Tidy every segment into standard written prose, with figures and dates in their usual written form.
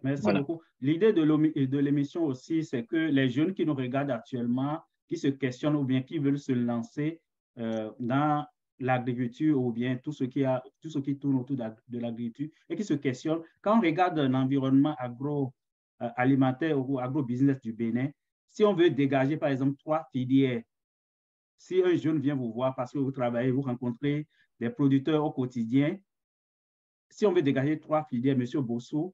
Merci Voilà. beaucoup. L'idée de l'émission aussi, c'est que les jeunes qui nous regardent actuellement, qui se questionnent ou bien qui veulent se lancer dans l'agriculture ou bien tout ce qui tourne autour de l'agriculture et qui se questionnent, quand on regarde l'environnement agroalimentaire ou agro-business du Bénin, si on veut dégager par exemple trois filières, si un jeune vient vous voir parce que vous travaillez, vous rencontrez des producteurs au quotidien, si on veut dégager trois filières, Monsieur Bosso,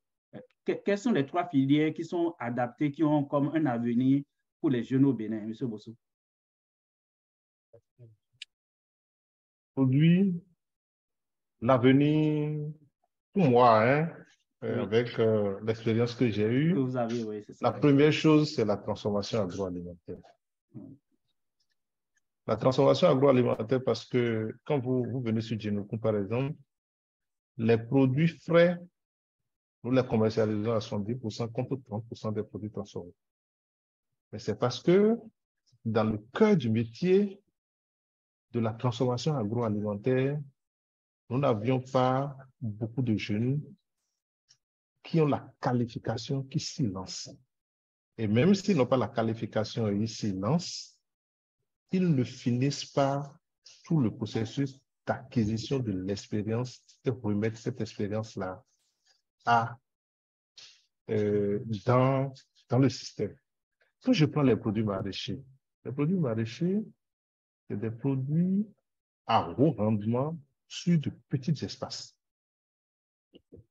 quelles sont les trois filières qui sont adaptées, qui ont comme un avenir pour les jeunes au Bénin, Monsieur Bosso? Aujourd'hui, l'avenir, pour moi, hein, Oui, avec l'expérience que j'ai que eue, vous avez, oui, c'est la ça. première chose, c'est la transformation agroalimentaire. Oui. La transformation agroalimentaire, parce que quand vous venez sur Djinoukou, par exemple, les produits frais, nous les commercialisons à 70% contre 30% des produits transformés. Mais c'est parce que dans le cœur du métier de la transformation agroalimentaire, nous n'avions pas beaucoup de jeunes qui ont la qualification, qui s'y lancent. Et même s'ils n'ont pas la qualification et ils s'y lancent, ils ne finissent pas tout le processus d'acquisition de l'expérience et remettre cette expérience-là à, dans, dans le système. Quand je prends les produits maraîchers, c'est des produits à haut rendement sur de petits espaces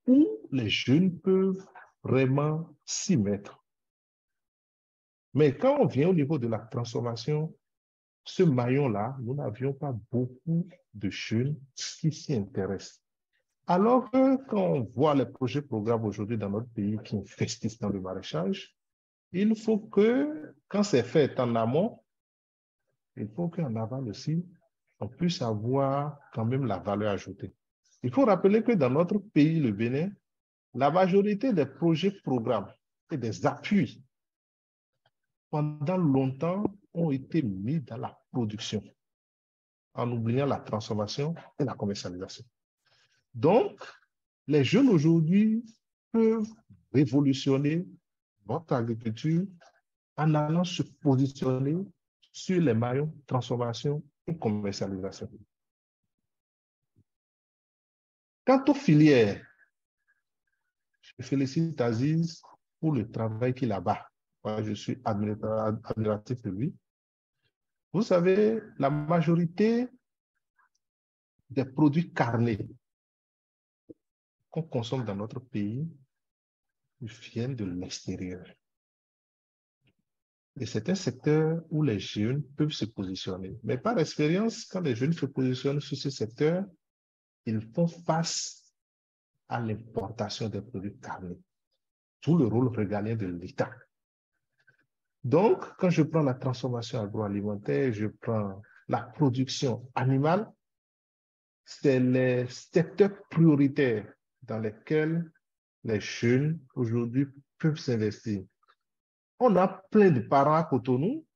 où les jeunes peuvent vraiment s'y mettre. Mais quand on vient au niveau de la transformation, ce maillon-là, nous n'avions pas beaucoup de jeunes qui s'y intéressent. Alors que quand on voit les projets programmes aujourd'hui dans notre pays qui investissent dans le maraîchage, il faut que, quand c'est fait en amont, il faut qu'en aval aussi, on puisse avoir quand même la valeur ajoutée. Il faut rappeler que dans notre pays, le Bénin, la majorité des projets programmes et des appuis pendant longtemps ont été mis dans la production, en oubliant la transformation et la commercialisation. Donc, les jeunes aujourd'hui peuvent révolutionner notre agriculture en allant se positionner sur les maillons transformation et commercialisation. Quant aux filières, je félicite Aziz pour le travail qu'il a bas. Moi, je suis admiratif de lui. Vous savez, la majorité des produits carnés qu'on consomme dans notre pays viennent de l'extérieur. Et c'est un secteur où les jeunes peuvent se positionner. Mais par expérience, quand les jeunes se positionnent sur ce secteur, ils font face à l'importation des produits carnés. Tout le rôle régalien de l'État. Donc, quand je prends la transformation agroalimentaire, je prends la production animale, c'est les secteurs prioritaires dans lesquels les jeunes aujourd'hui peuvent s'investir. On a plein de parents à Cotonou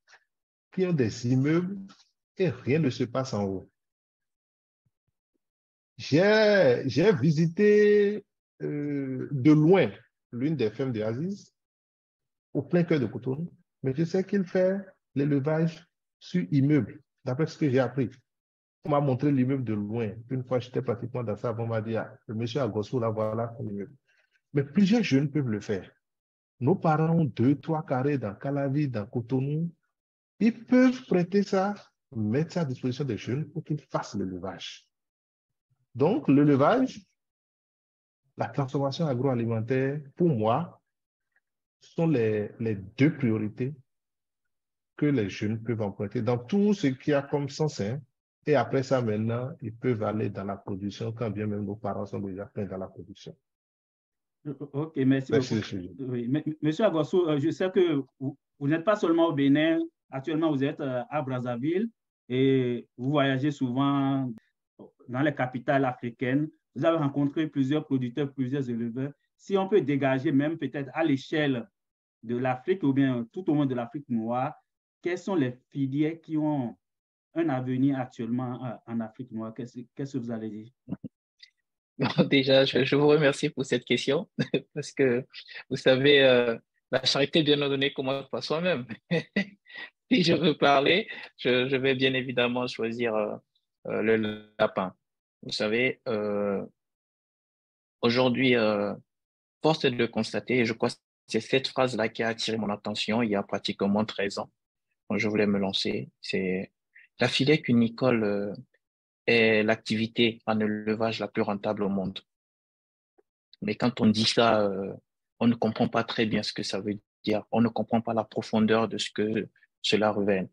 qui ont des immeubles et rien ne se passe en haut. J'ai visité de loin l'une des fermes de Aziz, au plein cœur de Cotonou, mais je sais qu'il fait l'élevage sur immeuble, d'après ce que j'ai appris. On m'a montré l'immeuble de loin. Une fois, j'étais pratiquement dans ça, on m'a dit, ah, le monsieur à Gossou, là, voilà son immeuble. Mais plusieurs jeunes peuvent le faire. Nos parents ont 2-3 carrés dans Calavi, dans Cotonou. Ils peuvent prêter ça, mettre ça à disposition des jeunes pour qu'ils fassent l'élevage. Donc, l'élevage, la transformation agroalimentaire, pour moi, sont les deux priorités que les jeunes peuvent emprunter dans tout ce qu'il y a comme sens. Et après ça, maintenant, ils peuvent aller dans la production, quand bien même nos parents sont déjà pleins dans la production. Ok, merci beaucoup. Merci. Oui, Monsieur Agosso, je sais que vous n'êtes pas seulement au Bénin, actuellement vous êtes à Brazzaville et vous voyagez souvent dans les capitales africaines. Vous avez rencontré plusieurs producteurs, plusieurs éleveurs. Si on peut dégager même peut-être à l'échelle de l'Afrique ou bien tout au moins de l'Afrique noire, quelles sont les filières qui ont un avenir actuellement en Afrique noire? Qu'est-ce que vous allez dire? Déjà, je vous remercie pour cette question parce que, vous savez, la charité bien ordonnée commence par soi-même. Si je veux parler, je vais bien évidemment choisir le lapin. Vous savez, aujourd'hui, force est de constater, et je crois que c'est cette phrase-là qui a attiré mon attention il y a pratiquement 13 ans, quand je voulais me lancer. C'est la filière cunicole est l'activité en élevage la plus rentable au monde. Mais quand on dit ça, on ne comprend pas très bien ce que ça veut dire. On ne comprend pas la profondeur de ce que cela révèle.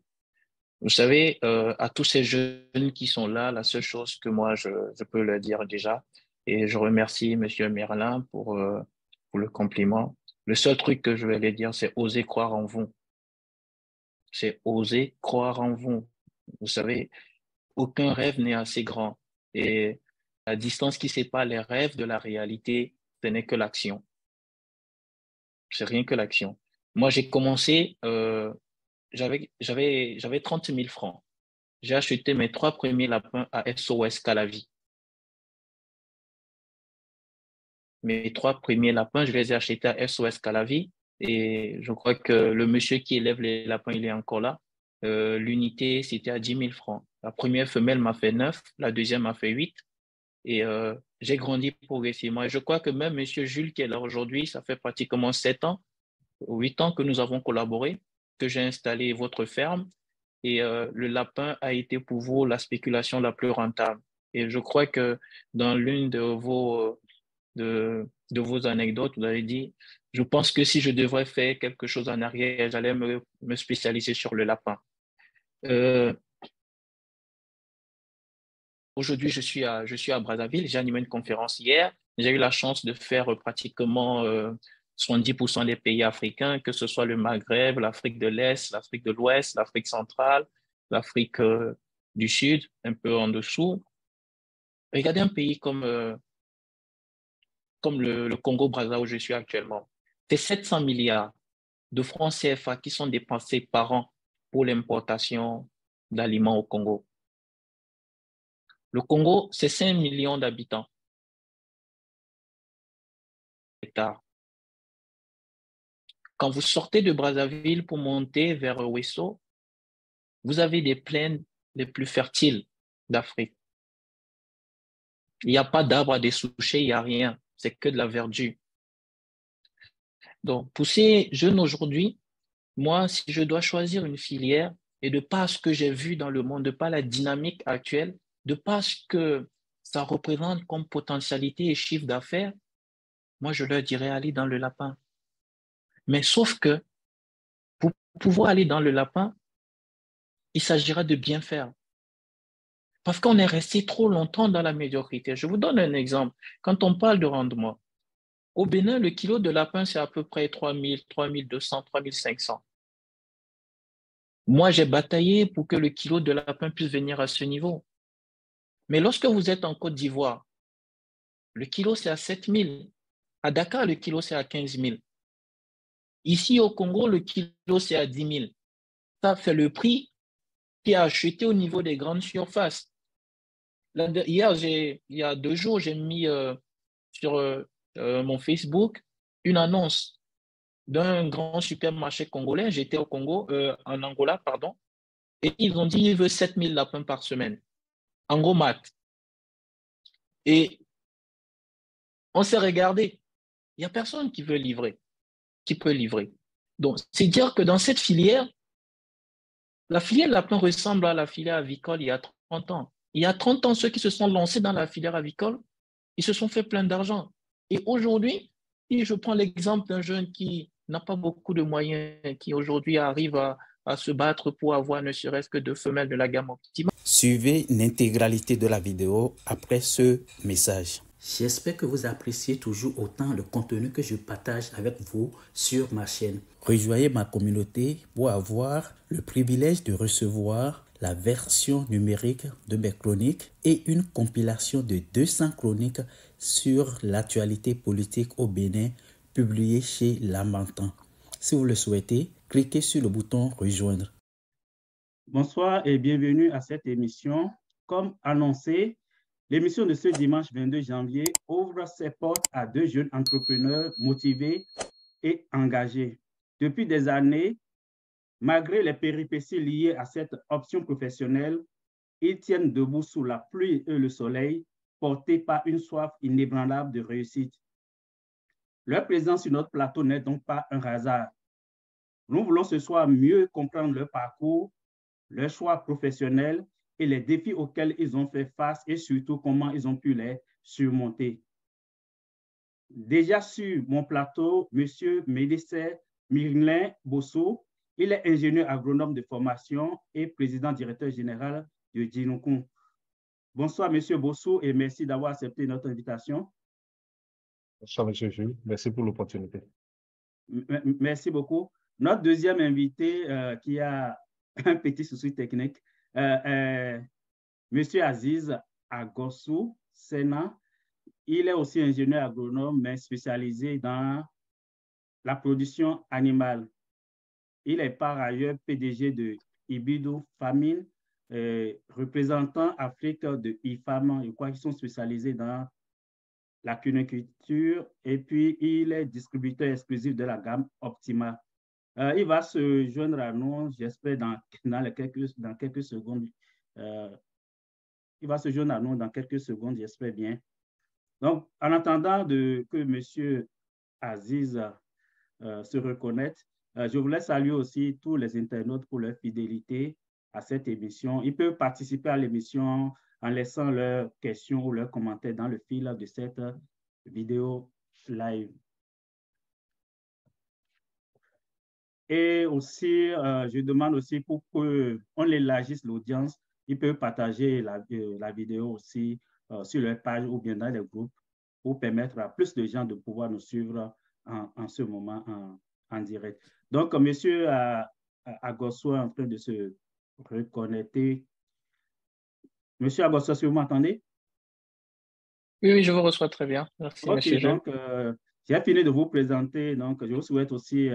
Vous savez, à tous ces jeunes qui sont là, la seule chose que moi, je peux leur dire déjà, et je remercie Monsieur Merlin pour le compliment. Le seul truc que je vais leur dire, c'est oser croire en vous. C'est oser croire en vous. Vous savez, aucun rêve n'est assez grand. Et la distance qui sépare les rêves de la réalité, ce n'est que l'action. C'est rien que l'action. Moi, j'ai commencé, j'avais 30 000 francs. J'ai acheté mes 3 premiers lapins à SOS Calavi. Mes 3 premiers lapins, je les ai achetés à SOS Calavi. Et je crois que le monsieur qui élève les lapins, il est encore là. L'unité, c'était à 10 000 francs. La première femelle m'a fait 9, la deuxième m'a fait 8. Et j'ai grandi progressivement. Et je crois que même monsieur Jules, qui est là aujourd'hui, ça fait pratiquement 7 ans, 8 ans que nous avons collaboré, que j'ai installé votre ferme. Et le lapin a été pour vous la spéculation la plus rentable. Et je crois que dans l'une de vos anecdotes, vous avez dit, je pense que si je devrais faire quelque chose en arrière, j'allais me spécialiser sur le lapin. Aujourd'hui, je suis à Brazzaville. J'ai animé une conférence hier. J'ai eu la chance de faire pratiquement 70% des pays africains, que ce soit le Maghreb, l'Afrique de l'Est, l'Afrique de l'Ouest, l'Afrique centrale, l'Afrique du Sud, un peu en dessous. Regardez un pays comme le Congo-Brazza où je suis actuellement. C'est 700 milliards de francs CFA qui sont dépensés par an pour l'importation d'aliments au Congo. Le Congo, c'est 5 millions d'habitants. Quand vous sortez de Brazzaville pour monter vers Ouesso, vous avez des plaines les plus fertiles d'Afrique. Il n'y a pas d'arbres à dessoucher, il n'y a rien. C'est que de la verdure. Donc, pour ces jeunes aujourd'hui, moi, si je dois choisir une filière, et de par ce que j'ai vu dans le monde, de par la dynamique actuelle, de par ce que ça représente comme potentialité et chiffre d'affaires, moi, je leur dirais aller dans le lapin. Mais sauf que pour pouvoir aller dans le lapin, il s'agira de bien faire. Parce qu'on est resté trop longtemps dans la médiocrité. Je vous donne un exemple. Quand on parle de rendement, au Bénin, le kilo de lapin, c'est à peu près 3 000, 3 200, 3 500. Moi, j'ai bataillé pour que le kilo de lapin puisse venir à ce niveau. Mais lorsque vous êtes en Côte d'Ivoire, le kilo, c'est à 7 000. À Dakar, le kilo, c'est à 15 000. Ici, au Congo, le kilo, c'est à 10 000. Ça fait le prix qui a acheté au niveau des grandes surfaces. Hier, il y a 2 jours, j'ai mis sur mon Facebook une annonce d'un grand supermarché congolais. J'étais au Congo, en Angola, pardon, et ils ont dit qu'ils veulent 7 000 lapins par semaine, en gros mat. Et on s'est regardé. Il n'y a personne qui veut livrer, qui peut livrer. Donc, c'est dire que dans cette filière, la filière lapin ressemble à la filière avicole il y a 30 ans. Il y a 30 ans, ceux qui se sont lancés dans la filière avicole, ils se sont fait plein d'argent. Et aujourd'hui, si je prends l'exemple d'un jeune qui n'a pas beaucoup de moyens, qui aujourd'hui arrive à se battre pour avoir ne serait-ce que 2 femelles de la gamme optimale. Suivez l'intégralité de la vidéo après ce message. J'espère que vous appréciez toujours autant le contenu que je partage avec vous sur ma chaîne. Rejoignez ma communauté pour avoir le privilège de recevoir la version numérique de mes chroniques et une compilation de 200 chroniques sur l'actualité politique au Bénin publiée chez Lamentin. Si vous le souhaitez, cliquez sur le bouton « Rejoindre ». Bonsoir et bienvenue à cette émission. Comme annoncé, L'émission de ce dimanche 22 janvier ouvre ses portes à 2 jeunes entrepreneurs motivés et engagés. Depuis des années, malgré les péripéties liées à cette option professionnelle, ils tiennent debout sous la pluie et le soleil, portés par une soif inébranlable de réussite. Leur présence sur notre plateau n'est donc pas un hasard. Nous voulons ce soir mieux comprendre leur parcours, leurs choix professionnels et les défis auxquels ils ont fait face et surtout comment ils ont pu les surmonter. Déjà sur mon plateau, M. Médicé Mirlin Bosso, il est ingénieur agronome de formation et président-directeur général de Djinoukoum. Bonsoir, M. Bosso, et merci d'avoir accepté notre invitation. Bonsoir, M. Jules. Merci pour l'opportunité. Merci beaucoup. Notre deuxième invité qui a un petit souci technique, M. Aziz Agossou Sena. Il est aussi ingénieur agronome, mais spécialisé dans la production animale. Il est par ailleurs PDG de Ibidou Famine, représentant Afrique de IFAM, je crois qu'ils sont spécialisés dans la cuniculture, et puis il est distributeur exclusif de la gamme Optima. Il va se joindre à nous, j'espère, dans quelques secondes. Il va se joindre à nous dans quelques secondes, j'espère bien. Donc, en attendant que M. Aziz se reconnecte, je voulais saluer aussi tous les internautes pour leur fidélité à cette émission. Ils peuvent participer à l'émission en laissant leurs questions ou leurs commentaires dans le fil de cette vidéo live. Et aussi, je demande aussi pour qu'on élargisse l'audience, ils peuvent partager la vidéo aussi sur leur page ou bien dans les groupes pour permettre à plus de gens de pouvoir nous suivre en ce moment en direct. Donc, monsieur Agosso est en train de se reconnecter. Monsieur Agosso, si vous m'entendez? Oui, je vous reçois très bien. Merci, monsieur Jean. Donc, j'ai fini de vous présenter. Donc, je vous souhaite aussi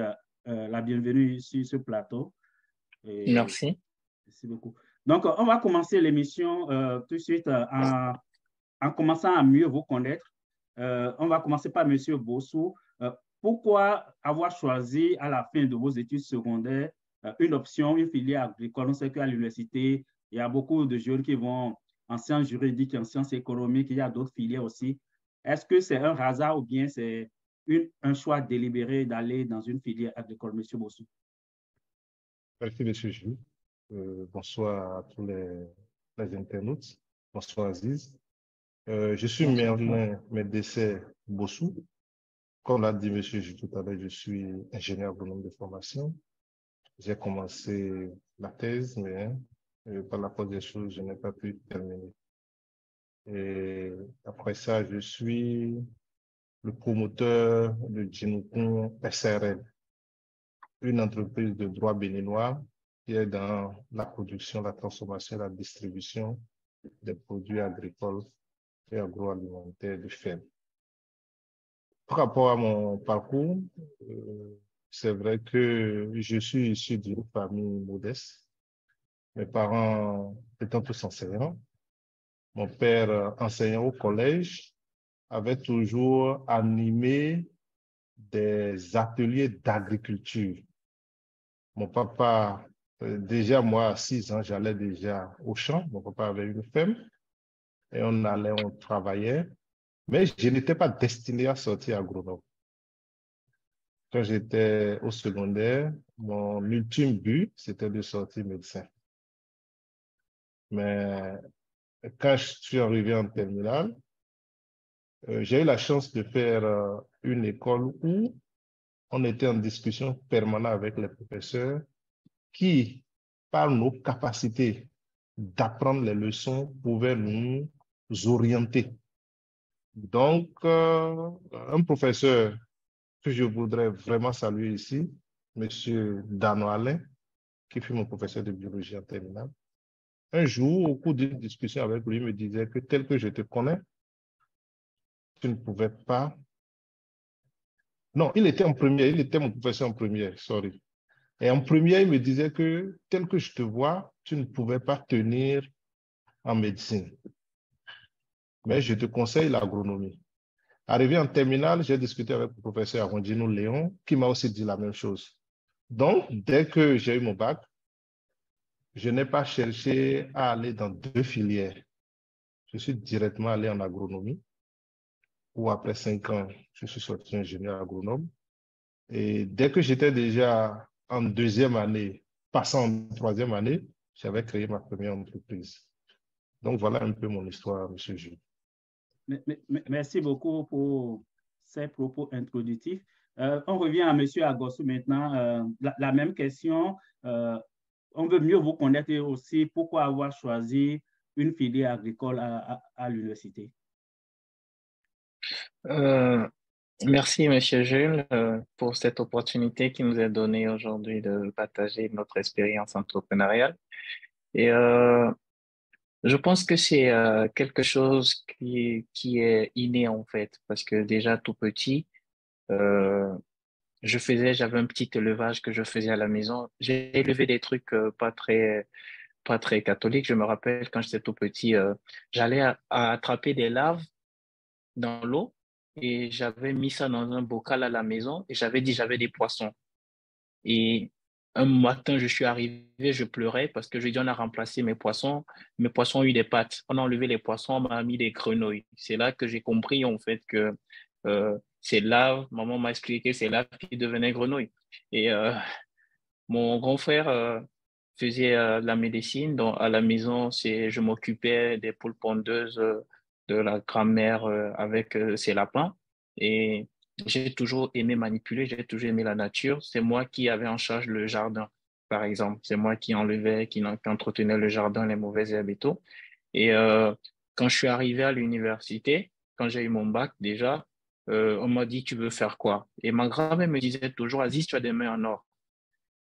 la bienvenue sur ce plateau. Et merci. Merci beaucoup. Donc, on va commencer l'émission tout de suite en commençant à mieux vous connaître. On va commencer par M. Bossou. Pourquoi avoir choisi à la fin de vos études secondaires une option, une filière agricole? On sait qu'à l'université, il y a beaucoup de jeunes qui vont en sciences juridiques, en sciences économiques, il y a d'autres filières aussi. Est-ce que c'est un hasard ou bien c'est un choix délibéré d'aller dans une filière agricole, M. Bossou? Merci, M. Jules. Bonsoir à tous les internautes. Bonsoir, Aziz. Je suis Merlin Médicé Bossou. Comme l'a dit M. Jules tout à l'heure, je suis ingénieur agronome de formation. J'ai commencé la thèse, mais par la force des choses, je n'ai pas pu terminer. Et après ça, je suis le promoteur de Djinoukoum SRL, une entreprise de droit béninois qui est dans la production, la transformation et la distribution des produits agricoles et agroalimentaires de ferme. Par rapport à mon parcours, c'est vrai que je suis issu d'une famille modeste. Mes parents étant tous enseignants. Mon père, enseignant au collège, avait toujours animé des ateliers d'agriculture. Mon papa, déjà moi, à 6 ans, j'allais déjà au champ. Mon papa avait une ferme et on travaillait. Mais je n'étais pas destiné à sortir agronome. Quand j'étais au secondaire, mon ultime but, c'était de sortir médecin. Mais quand je suis arrivé en terminale, j'ai eu la chance de faire une école où on était en discussion permanente avec les professeurs qui, par nos capacités d'apprendre les leçons, pouvaient nous orienter. Donc, un professeur que je voudrais vraiment saluer ici, M. Dano Alain, qui fut mon professeur de biologie en terminale. Un jour, au cours d'une discussion avec lui, il me disait que tel que je te connais, tu ne pouvais pas... Non, il était en première, il était mon professeur en première, sorry. Et en première, il me disait que tel que je te vois, tu ne pouvais pas tenir en médecine. mais je te conseille l'agronomie. Arrivé en terminale, j'ai discuté avec le professeur Arondino Léon, qui m'a aussi dit la même chose. Donc, dès que j'ai eu mon bac, je n'ai pas cherché à aller dans 2 filières. Je suis directement allé en agronomie, où après 5 ans, je suis sorti ingénieur agronome. Et dès que j'étais déjà en 2e année, passant en 3e année, j'avais créé ma première entreprise. Donc, voilà un peu mon histoire, M. Jules. Merci beaucoup pour ces propos introductifs. On revient à M. Agossou maintenant. La même question. On veut mieux vous connaître et aussi pourquoi avoir choisi une filière agricole à l'université. Merci, Monsieur Jules, pour cette opportunité qui nous est donnée aujourd'hui de partager notre expérience entrepreneuriale. Et je pense que c'est quelque chose qui est inné en fait, parce que déjà tout petit, euh, j'avais un petit élevage que je faisais à la maison. J'ai élevé des trucs pas très catholiques. Je me rappelle quand j'étais tout petit, j'allais à attraper des larves dans l'eau et j'avais mis ça dans un bocal à la maison et j'avais dit j'avais des poissons. Et un matin, je suis arrivé, je pleurais parce que je dis on a remplacé mes poissons. Mes poissons ont eu des pattes. On a enlevé les poissons, on m'a mis des grenouilles. C'est là que j'ai compris en fait que c'est là, maman m'a expliqué, c'est là qui devenait grenouille. Et mon grand frère faisait de la médecine. Donc à la maison, je m'occupais des poules pondeuses de la grand-mère avec ses lapins. Et j'ai toujours aimé manipuler, j'ai toujours aimé la nature. C'est moi qui avais en charge le jardin, par exemple. C'est moi qui enlevais, qui entretenais le jardin, les mauvaises herbes et tout. Et quand je suis arrivé à l'université, quand j'ai eu mon bac déjà, on m'a dit, tu veux faire quoi? Et ma grand-mère me disait toujours, Aziz, tu as des mains en or.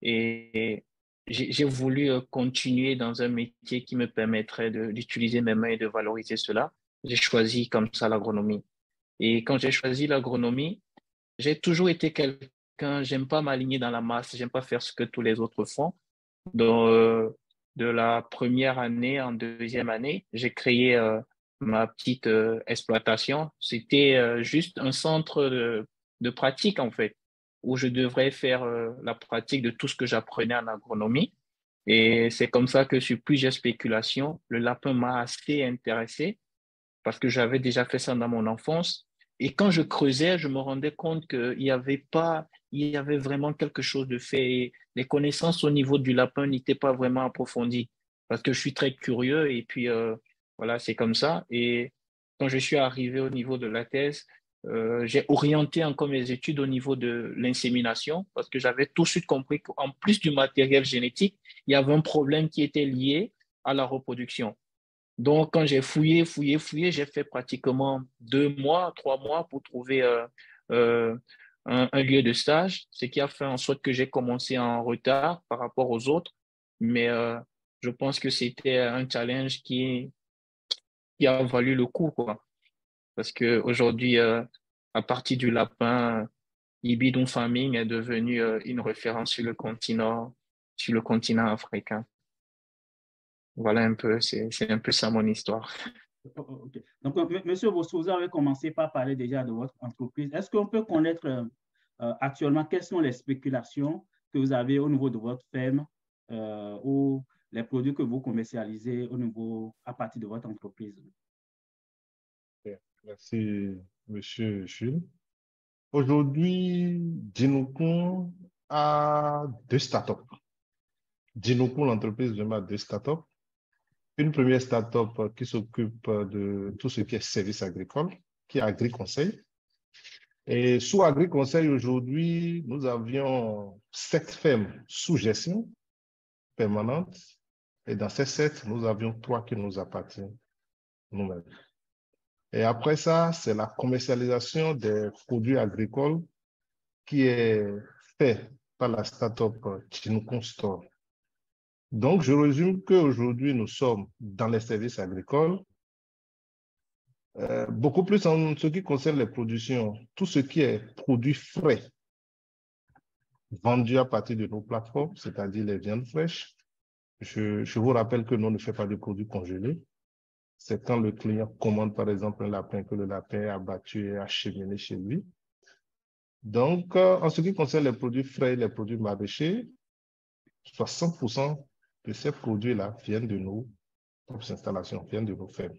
Et j'ai voulu continuer dans un métier qui me permettrait d'utiliser mes mains et de valoriser cela. J'ai choisi comme ça l'agronomie. Et quand j'ai choisi l'agronomie, j'ai toujours été quelqu'un, j'aime pas m'aligner dans la masse, j'aime pas faire ce que tous les autres font. Donc, de la première année en 2e année, j'ai créé ma petite exploitation. C'était juste un centre de pratique, en fait, où je devrais faire la pratique de tout ce que j'apprenais en agronomie. Et c'est comme ça que sur plusieurs spéculations, le lapin m'a assez intéressé parce que j'avais déjà fait ça dans mon enfance. Et quand je creusais, je me rendais compte qu'il y avait pas, il y avait vraiment quelque chose de fait. Et les connaissances au niveau du lapin n'étaient pas vraiment approfondies parce que je suis très curieux et puis voilà, c'est comme ça. Et quand je suis arrivé au niveau de la thèse, j'ai orienté encore mes études au niveau de l'insémination parce que j'avais tout de suite compris qu'en plus du matériel génétique, il y avait un problème qui était lié à la reproduction. Donc, quand j'ai fouillé, j'ai fait pratiquement 2 mois, 3 mois pour trouver euh, un lieu de stage, ce qui a fait en sorte que j'ai commencé en retard par rapport aux autres. Mais je pense que c'était un challenge qui a valu le coup, quoi. Parce qu'aujourd'hui, à partir du lapin, Ibidon Farming est devenu une référence sur le continent africain. Voilà un peu, c'est un peu ça mon histoire. Okay. Donc, Monsieur Bossou, vous avez commencé par parler déjà de votre entreprise. Est-ce qu'on peut connaître actuellement quelles sont les spéculations que vous avez au niveau de votre ferme ou les produits que vous commercialisez à partir de votre entreprise? Merci, Monsieur Jules. Aujourd'hui, Dinocoon a 2 startups. Dinocoon, l'entreprise vraiment a 2 startups. Une première startup qui s'occupe de tout ce qui est service agricole, qui est AgriConseil. Et sous AgriConseil, aujourd'hui, nous avions 7 fermes sous gestion permanente. Et dans ces 7, nous avions 3 qui nous appartiennent nous-mêmes. Et après ça, c'est la commercialisation des produits agricoles qui est fait par la startup Dinocoon Store. Donc, je résume qu'aujourd'hui, nous sommes dans les services agricoles, beaucoup plus en ce qui concerne les productions, tout ce qui est produits frais vendus à partir de nos plateformes, c'est-à-dire les viandes fraîches. Je vous rappelle que nous ne faisons pas de produits congelés. c'est quand le client commande par exemple un lapin, que le lapin est abattu et acheminé chez lui. Donc, en ce qui concerne les produits frais et les produits maraîchers, 60% de ces produits-là viennent de nos propres installations, viennent de nos fermes.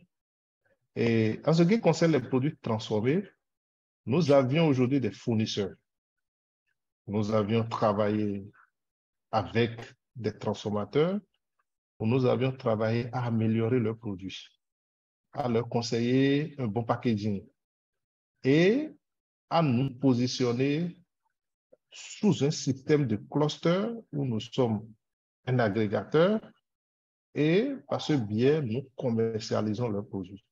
Et en ce qui concerne les produits transformés, nous avions aujourd'hui des fournisseurs. Nous avions travaillé avec des transformateurs où nous avions travaillé à améliorer leurs produits, à leur conseiller un bon packaging et à nous positionner sous un système de cluster où nous sommes un agrégateur et par ce biais, nous commercialisons leurs produits.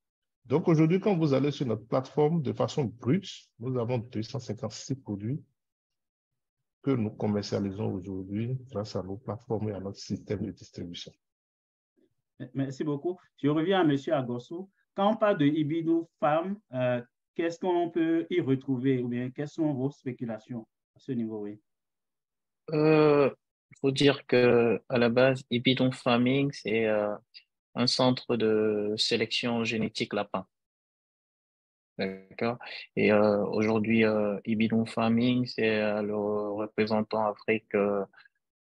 Donc aujourd'hui, quand vous allez sur notre plateforme de façon brute, nous avons 256 produits que nous commercialisons aujourd'hui grâce à nos plateformes et à notre système de distribution. Merci beaucoup. Je reviens à M. Agossou. Quand on parle de Ibidou Farm, qu'est-ce qu'on peut y retrouver ou bien quelles sont vos spéculations à ce niveau? Oui. Il faut dire que à la base, Ibidou Farming, c'est un centre de sélection génétique lapin. D'accord. Et aujourd'hui, Ibidou Farming, c'est le représentant Afrique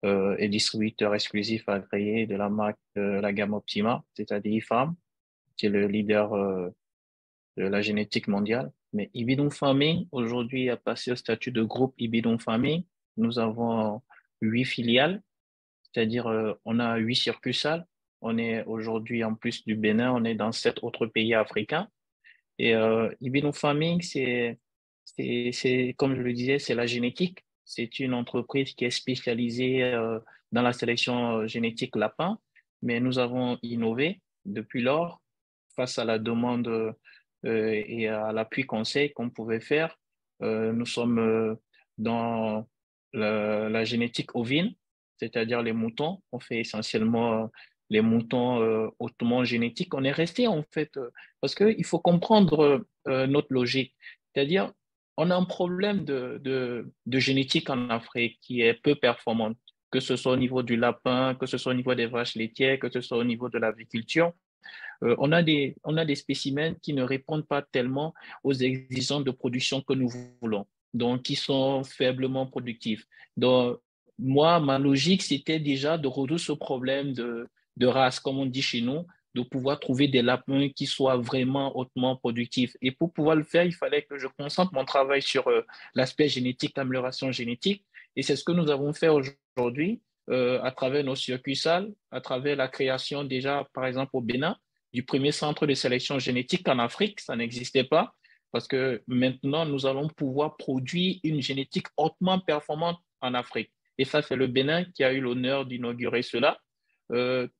et distributeur exclusif agréé de la marque la gamme Optima, c'est-à-dire IFARM, qui est le leader de la génétique mondiale. Mais Ibidou Farming, aujourd'hui, a passé au statut de groupe Ibidou Farming. Nous avons 8 filiales, c'est-à-dire on a 8 succursales. On est aujourd'hui, en plus du Bénin, on est dans 7 autres pays africains. Et Ibidou Farming, c'est, comme je le disais, c'est la génétique. C'est une entreprise qui est spécialisée dans la sélection génétique lapin, mais nous avons innové depuis lors face à la demande et à l'appui conseil qu'on pouvait faire. Nous sommes dans la génétique ovine, c'est-à-dire les moutons. On fait essentiellement les moutons hautement génétiques. On est resté en fait, parce qu'il faut comprendre notre logique. C'est-à-dire, on a un problème de génétique en Afrique qui est peu performante, que ce soit au niveau du lapin, que ce soit au niveau des vaches laitières, que ce soit au niveau de l'aviculture. On a des spécimens qui ne répondent pas tellement aux exigences de production que nous voulons, donc qui sont faiblement productifs. Donc, moi, ma logique, c'était déjà de résoudre ce problème de race, comme on dit chez nous, de pouvoir trouver des lapins qui soient vraiment hautement productifs. Et pour pouvoir le faire, il fallait que je concentre mon travail sur l'aspect génétique, l'amélioration génétique. Et c'est ce que nous avons fait aujourd'hui à travers nos succursales, à travers la création déjà, par exemple, au Bénin, du premier centre de sélection génétique en Afrique. Ça n'existait pas parce que maintenant, nous allons pouvoir produire une génétique hautement performante en Afrique. Et ça, c'est le Bénin qui a eu l'honneur d'inaugurer cela.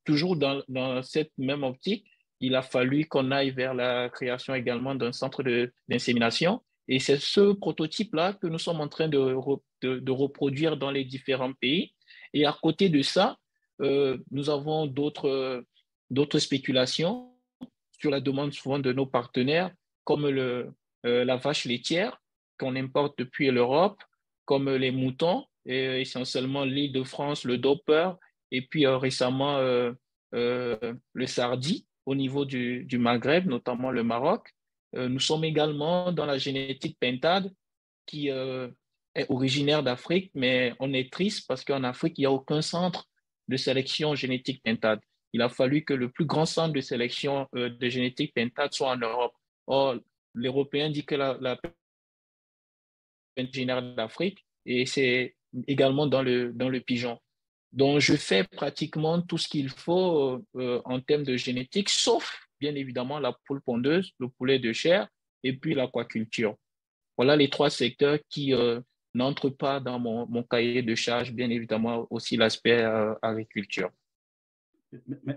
Toujours dans cette même optique, il a fallu qu'on aille vers la création également d'un centre d'insémination. Et c'est ce prototype-là que nous sommes en train de reproduire dans les différents pays. Et à côté de ça, nous avons d'autres spéculations sur la demande souvent de nos partenaires, comme la vache laitière qu'on importe depuis l'Europe, comme les moutons, et essentiellement l'Île-de-France, le Doper, et puis récemment le Sardi au niveau du Maghreb, notamment le Maroc. Nous sommes également dans la génétique pentade qui est originaire d'Afrique, mais on est triste parce qu'en Afrique, il n'y a aucun centre de sélection génétique pentade. Il a fallu que le plus grand centre de sélection de génétique pentade soit en Europe. Or, l'Européen dit que la originaire d'Afrique et c'est également dans le pigeon. Donc, je fais pratiquement tout ce qu'il faut en termes de génétique, sauf bien évidemment la poule pondeuse, le poulet de chair et puis l'aquaculture. Voilà les 3 secteurs qui n'entrent pas dans mon cahier de charge, bien évidemment aussi l'aspect agriculture.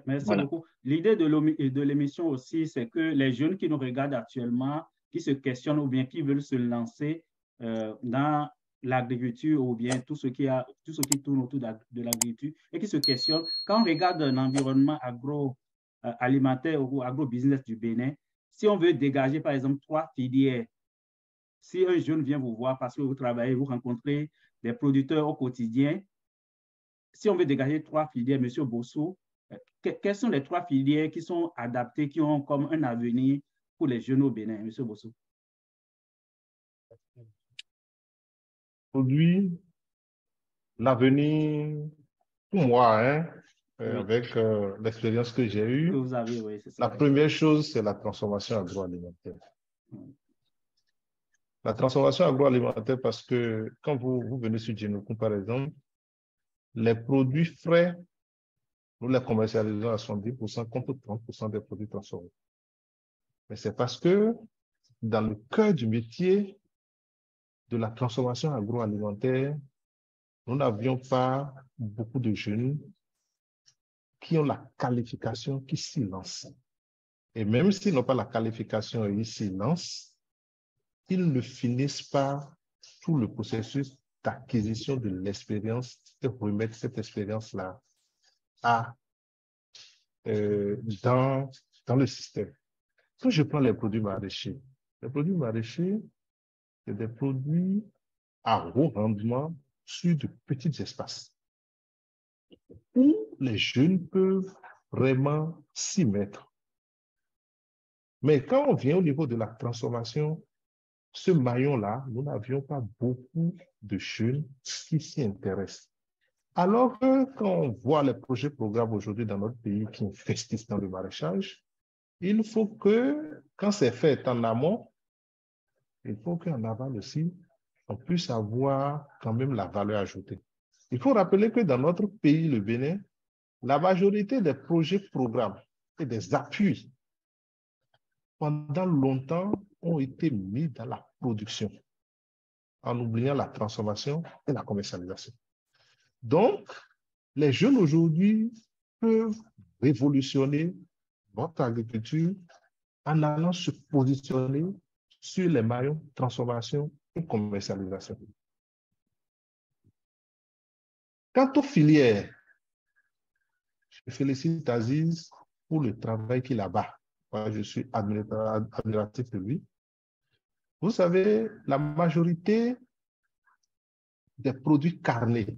Merci beaucoup. L'idée de l'émission aussi, c'est que les jeunes qui nous regardent actuellement, qui se questionnent ou bien qui veulent se lancer dans l'agriculture ou bien tout ce qui tourne autour de l'agriculture et qui se questionnent, quand on regarde un environnement agroalimentaire ou agro-business du Bénin, si on veut dégager par exemple 3 filières, si un jeune vient vous voir parce que vous travaillez, vous rencontrez des producteurs au quotidien, si on veut dégager 3 filières, M. Bosso, Quelles sont les 3 filières qui sont adaptées, qui ont comme un avenir pour les jeunes au Bénin, M. Bosso? Aujourd'hui, l'avenir, pour moi, hein, Oui. avec l'expérience que j'ai eue, Que vous avez, oui, c'est ça. la première chose, c'est la transformation agroalimentaire. La transformation agroalimentaire, parce que quand vous venez sur Djinoukou, par exemple, les produits frais, nous les commercialisons à 70% contre 30% des produits transformés. Mais c'est parce que dans le cœur du métier de la transformation agroalimentaire, nous n'avions pas beaucoup de jeunes qui ont la qualification, qui s'y lancent. Et même s'ils n'ont pas la qualification et ils s'y lancent, ils ne finissent pas tout le processus d'acquisition de l'expérience et remettre cette expérience-là dans le système. Quand je prends les produits maraîchers, c'est des produits à haut rendement sur de petits espaces où les jeunes peuvent vraiment s'y mettre. Mais quand on vient au niveau de la transformation, ce maillon-là, nous n'avions pas beaucoup de jeunes qui s'y intéressent. Alors que quand on voit les projets programmes aujourd'hui dans notre pays qui investissent dans le maraîchage, il faut que, quand c'est fait en amont, il faut qu'en aval aussi, on puisse avoir quand même la valeur ajoutée. Il faut rappeler que dans notre pays, le Bénin, la majorité des projets programmes et des appuis pendant longtemps ont été mis dans la production, en oubliant la transformation et la commercialisation. Donc, les jeunes aujourd'hui peuvent révolutionner notre agriculture en allant se positionner sur les maillons transformation et commercialisation. Quant aux filières, je félicite Aziz pour le travail qu'il a bas. Moi, je suis admiratif de lui. Vous savez, la majorité des produits carnés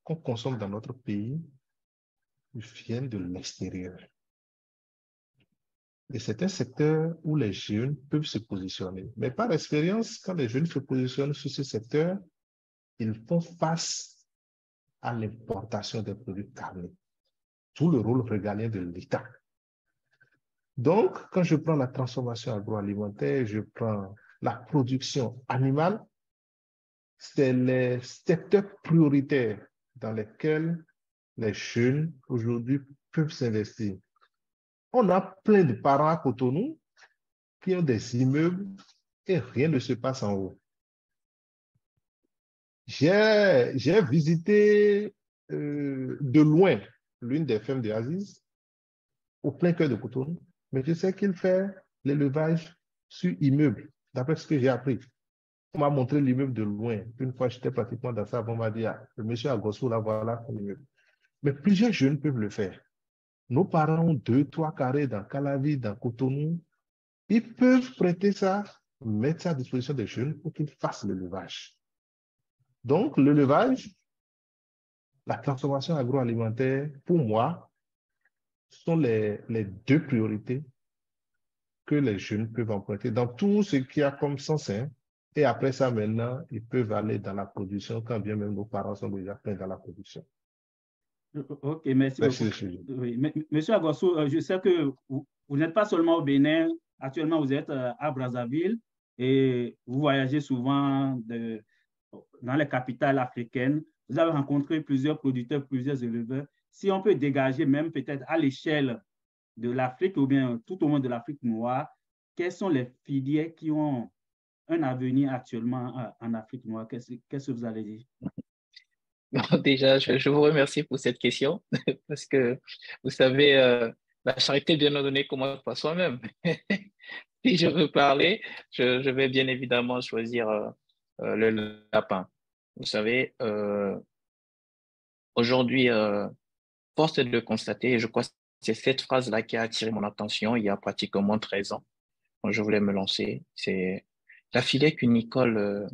qu'on consomme dans notre pays viennent de l'extérieur. Et c'est un secteur où les jeunes peuvent se positionner. Mais par expérience, quand les jeunes se positionnent sur ce secteur, ils font face à l'importation des produits carnés. Tout le rôle régalien de l'État. Donc, quand je prends la transformation agroalimentaire, je prends la production animale, c'est les secteurs prioritaires dans lesquels les jeunes aujourd'hui peuvent s'investir. On a plein de parents à Cotonou qui ont des immeubles et rien ne se passe en haut. J'ai visité de loin l'une des fermes d'Aziz au plein cœur de Cotonou, mais je sais qu'il fait l'élevage sur immeuble, d'après ce que j'ai appris. On m'a montré l'immeuble de loin. Une fois, j'étais pratiquement dans ça, on m'a dit, ah, le monsieur Agosso, là, voilà l'immeuble. Mais plusieurs jeunes peuvent le faire. Nos parents ont 2-3 carrés dans Calavi, dans Cotonou. Ils peuvent prêter ça, mettre ça à disposition des jeunes pour qu'ils fassent l'élevage. Donc, l'élevage, la transformation agroalimentaire, pour moi, sont les 2 priorités que les jeunes peuvent emprunter dans tout ce qu'il y a comme sens. Et après ça, maintenant, ils peuvent aller dans la production, quand bien même nos parents sont déjà pleins dans la production. Ok, merci beaucoup. Oui, Monsieur Agosso, je sais que vous n'êtes pas seulement au Bénin, actuellement vous êtes à Brazzaville et vous voyagez souvent dans les capitales africaines. Vous avez rencontré plusieurs producteurs, plusieurs éleveurs. Si on peut dégager même peut-être à l'échelle de l'Afrique ou bien tout au moins de l'Afrique noire, quelles sont les filières qui ont un avenir actuellement en Afrique noire? Qu'est-ce que vous allez dire? Déjà, je vous remercie pour cette question parce que, vous savez, la charité bien ordonnée commence par soi-même. Si je veux parler, je vais bien évidemment choisir le lapin. Vous savez, aujourd'hui, force est de constater, et je crois que c'est cette phrase-là qui a attiré mon attention il y a pratiquement 13 ans, quand je voulais me lancer. C'est la filière cunicole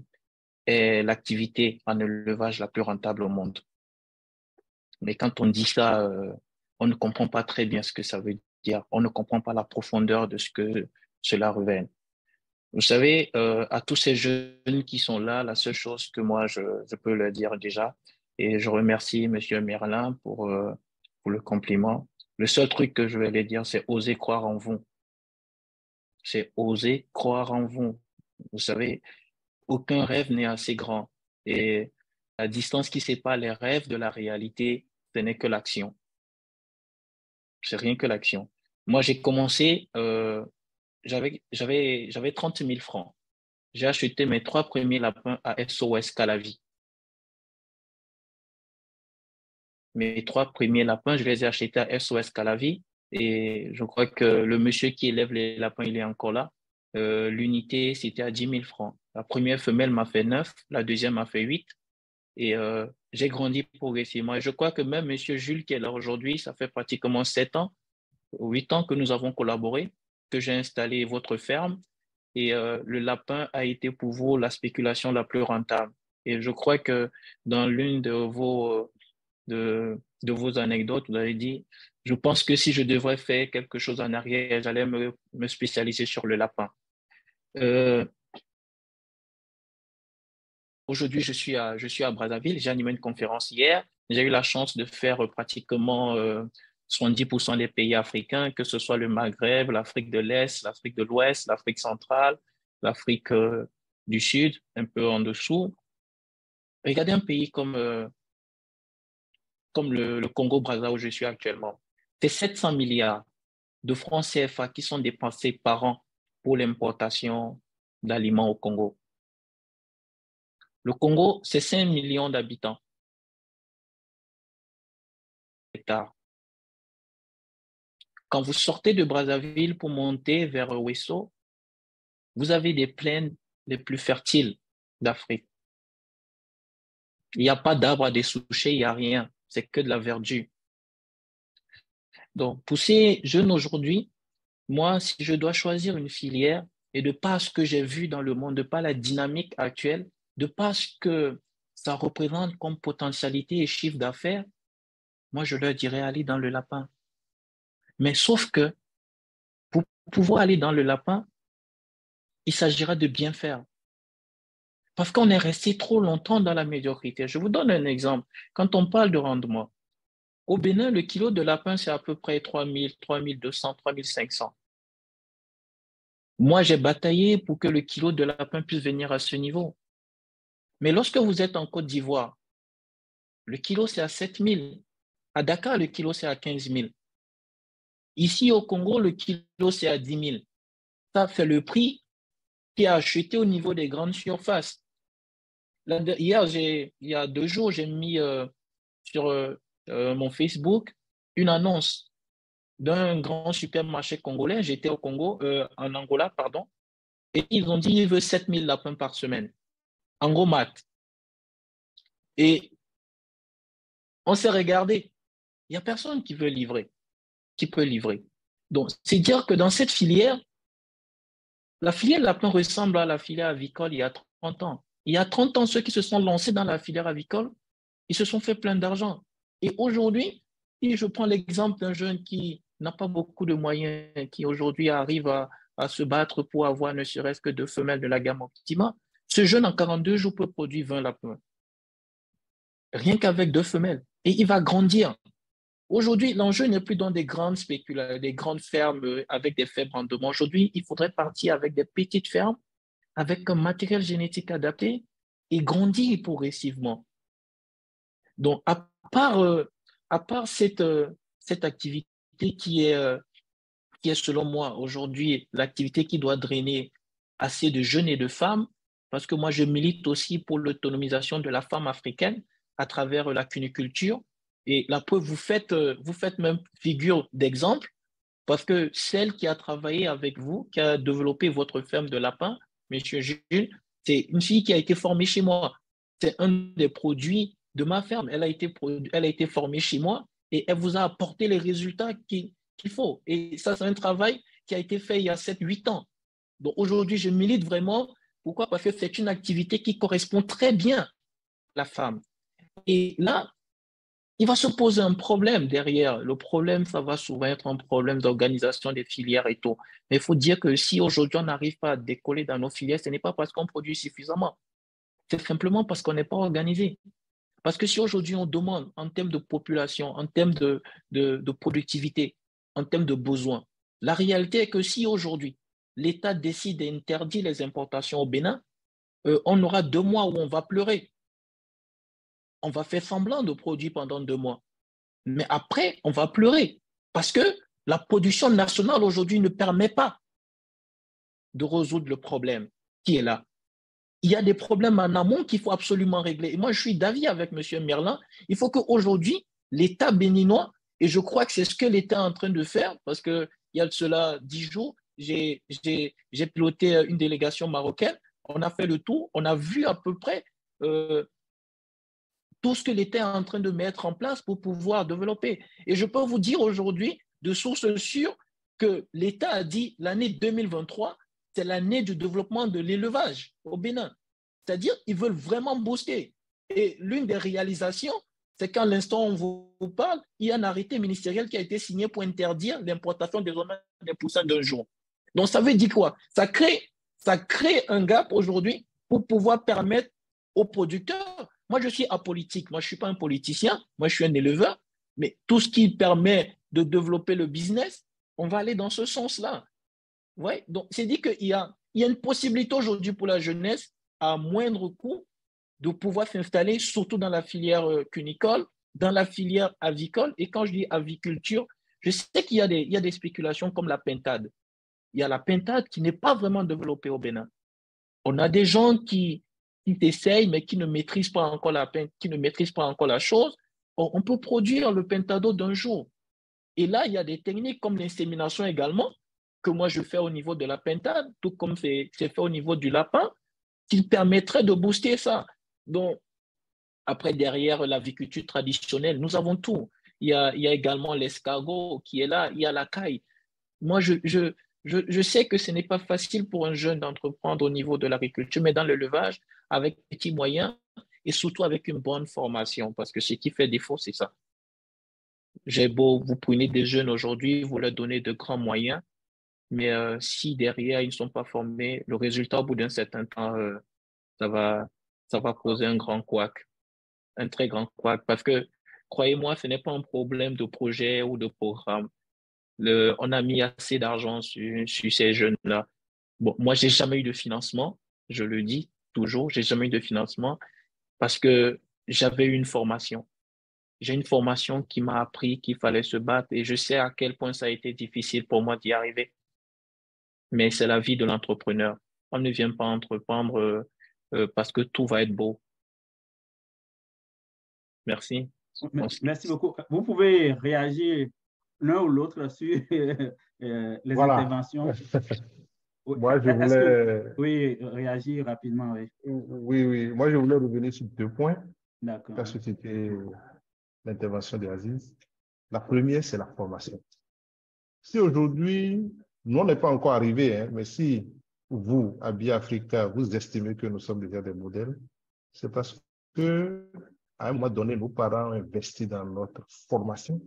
est l'activité en élevage la plus rentable au monde. Mais quand on dit ça, on ne comprend pas très bien ce que ça veut dire. On ne comprend pas la profondeur de ce que cela révèle. Vous savez, à tous ces jeunes qui sont là, la seule chose que moi, je peux leur dire déjà, et je remercie M. Merlin pour le compliment, le seul truc que je vais leur dire, c'est oser croire en vous. C'est oser croire en vous. Vous savez, aucun rêve n'est assez grand. Et la distance qui sépare les rêves de la réalité, ce n'est que l'action. C'est rien que l'action. Moi, j'ai commencé, j'avais 30 000 francs. J'ai acheté mes 3 premiers lapins à SOS Calavi. Mes 3 premiers lapins, je les ai achetés à SOS Calavi. Et je crois que le monsieur qui élève les lapins, il est encore là. L'unité, c'était à 10 000 francs. La première femelle m'a fait 9, la deuxième m'a fait 8. Et j'ai grandi progressivement. Et je crois que même M. Jules qui est là aujourd'hui, ça fait pratiquement 7 ans, 8 ans que nous avons collaboré, que j'ai installé votre ferme. Et le lapin a été pour vous la spéculation la plus rentable. Et je crois que dans l'une de vos anecdotes, vous avez dit, je pense que si je devrais faire quelque chose en arrière, j'allais me spécialiser sur le lapin. Aujourd'hui, je suis à Brazzaville. J'ai animé une conférence hier. J'ai eu la chance de faire pratiquement 70% des pays africains, que ce soit le Maghreb, l'Afrique de l'Est, l'Afrique de l'Ouest, l'Afrique centrale, l'Afrique du Sud, un peu en dessous. Regardez un pays comme le Congo-Brazza où je suis actuellement. C'est 700 milliards de francs CFA qui sont dépensés par an pour l'importation d'aliments au Congo. Le Congo, c'est 5 millions d'habitants. Quand vous sortez de Brazzaville pour monter vers Ouesso, vous avez des plaines les plus fertiles d'Afrique. Il n'y a pas d'arbres à dessoucher, il n'y a rien. C'est que de la verdure. Donc, pour ces jeunes aujourd'hui, moi, si je dois choisir une filière, et de par ce que j'ai vu dans le monde, de par la dynamique actuelle, de par ce que ça représente comme potentialité et chiffre d'affaires, moi, je leur dirais aller dans le lapin. Mais sauf que pour pouvoir aller dans le lapin, il s'agira de bien faire. Parce qu'on est resté trop longtemps dans la médiocrité. Je vous donne un exemple. Quand on parle de rendement, au Bénin, le kilo de lapin, c'est à peu près 3 000, 3 200, 3 500. Moi, j'ai bataillé pour que le kilo de lapin puisse venir à ce niveau. Mais lorsque vous êtes en Côte d'Ivoire, le kilo, c'est à 7 000. À Dakar, le kilo, c'est à 15 000. Ici, au Congo, le kilo, c'est à 10 000. Ça fait le prix qui a acheté au niveau des grandes surfaces. Hier, il y a 2 jours, j'ai mis sur mon Facebook une annonce d'un grand supermarché congolais. J'étais au Congo, en Angola, pardon, et ils ont dit qu'ils veulent 7 000 lapins par semaine, en gros maths. Et on s'est regardé. Il n'y a personne qui peut livrer. Donc, c'est dire que dans cette filière, la filière lapin ressemble à la filière avicole il y a 30 ans. Il y a 30 ans, ceux qui se sont lancés dans la filière avicole, ils se sont fait plein d'argent. Et aujourd'hui, si je prends l'exemple d'un jeune qui n'a pas beaucoup de moyens, qui aujourd'hui arrive à se battre pour avoir ne serait-ce que 2 femelles de la gamme Optima, ce jeune en 42 jours peut produire 20 lapins. Rien qu'avec 2 femelles. Et il va grandir. Aujourd'hui, l'enjeu n'est plus dans des grandes des grandes fermes avec des faibles rendements. Aujourd'hui, il faudrait partir avec des petites fermes, avec un matériel génétique adapté et grandir progressivement. Donc, à part cette activité qui est selon moi aujourd'hui l'activité qui doit drainer assez de jeunes et de femmes, parce que moi je milite aussi pour l'autonomisation de la femme africaine à travers la cuniculture. Et la preuve, vous faites même figure d'exemple, parce que celle qui a travaillé avec vous, qui a développé votre ferme de lapins, M. Jules, c'est une fille qui a été formée chez moi. C'est un des produits de ma ferme. Elle a été formée chez moi et elle vous a apporté les résultats qu'il faut. Et ça, c'est un travail qui a été fait il y a 7-8 ans. Donc aujourd'hui, je milite vraiment. Pourquoi? Parce que c'est une activité qui correspond très bien à la femme. Et là, il va se poser un problème derrière. Le problème, ça va souvent être un problème d'organisation des filières et tout. Mais il faut dire que si aujourd'hui on n'arrive pas à décoller dans nos filières, ce n'est pas parce qu'on produit suffisamment. C'est simplement parce qu'on n'est pas organisé. Parce que si aujourd'hui on demande en termes de population, en termes de productivité, en termes de besoins, la réalité est que si aujourd'hui l'État décide d'interdire les importations au Bénin, on aura 2 mois où on va pleurer. On va faire semblant de produire pendant 2 mois. Mais après, on va pleurer parce que la production nationale aujourd'hui ne permet pas de résoudre le problème qui est là. Il y a des problèmes en amont qu'il faut absolument régler. Et moi, je suis d'avis avec M. Merlin. Il faut qu'aujourd'hui, l'État béninois, et je crois que c'est ce que l'État est en train de faire, parce qu'il y a de cela 10 jours, j'ai piloté une délégation marocaine, on a fait le tour, on a vu à peu près tout ce que l'État est en train de mettre en place pour pouvoir développer. Et je peux vous dire aujourd'hui, de sources sûres, que l'État a dit l'année 2023, c'est l'année du développement de l'élevage au Bénin. C'est-à-dire qu'ils veulent vraiment booster. Et l'une des réalisations, c'est qu'à l'instant où on vous parle, il y a un arrêté ministériel qui a été signé pour interdire l'importation des poussins d'un jour. Donc, ça veut dire quoi? Ça crée un gap aujourd'hui pour pouvoir permettre aux producteurs. Moi, je suis apolitique. Moi, je ne suis pas un politicien. Moi, je suis un éleveur. Mais tout ce qui permet de développer le business, on va aller dans ce sens-là. Ouais, donc, c'est dit qu'il y a une possibilité aujourd'hui pour la jeunesse à moindre coût de pouvoir s'installer, surtout dans la filière cunicole, dans la filière avicole. Et quand je dis aviculture, je sais qu'il y a des spéculations comme la pintade. Il y a la pintade qui n'est pas vraiment développée au Bénin. On a des gens qui essayent, mais qui ne maîtrisent pas encore qui ne maîtrisent pas encore la chose. On peut produire le pentado d'un jour. Et là, il y a des techniques comme l'insémination également, que moi je fais au niveau de la pintade, tout comme c'est fait au niveau du lapin, qui permettrait de booster ça. Donc, après, derrière l'aviculture traditionnelle, nous avons tout. Il y a également l'escargot qui est là, il y a la caille. Moi, je sais que ce n'est pas facile pour un jeune d'entreprendre au niveau de l'agriculture, mais dans l'élevage, avec petits moyens et surtout avec une bonne formation, parce que ce qui fait défaut, c'est ça. J'ai beau, vous prenez des jeunes aujourd'hui, vous leur donnez de grands moyens, mais si derrière, ils ne sont pas formés, le résultat, au bout d'un certain temps, ça va, ça va causer un grand couac, un très grand couac, parce que, croyez-moi, ce n'est pas un problème de projet ou de programme. On a mis assez d'argent sur ces jeunes-là. Bon, moi, j'ai jamais eu de financement, je le dis toujours, j'ai jamais eu de financement parce que j'avais eu une formation. J'ai une formation qui m'a appris qu'il fallait se battre et je sais à quel point ça a été difficile pour moi d'y arriver. Mais c'est la vie de l'entrepreneur. On ne vient pas entreprendre parce que tout va être beau. Merci. Merci beaucoup. Vous pouvez réagir l'un ou l'autre sur les interventions. Moi, je voulais... Oui, réagir rapidement, oui. Oui. Moi, je voulais revenir sur 2 points. D'accord. Parce que c'était l'intervention d'Aziz. La première, c'est la formation. Si aujourd'hui, nous, on n'est pas encore arrivé, hein, mais si vous, à BIAfrica, vous estimez que nous sommes déjà des modèles, c'est parce que à un moment donné, nos parents ont investi dans notre formation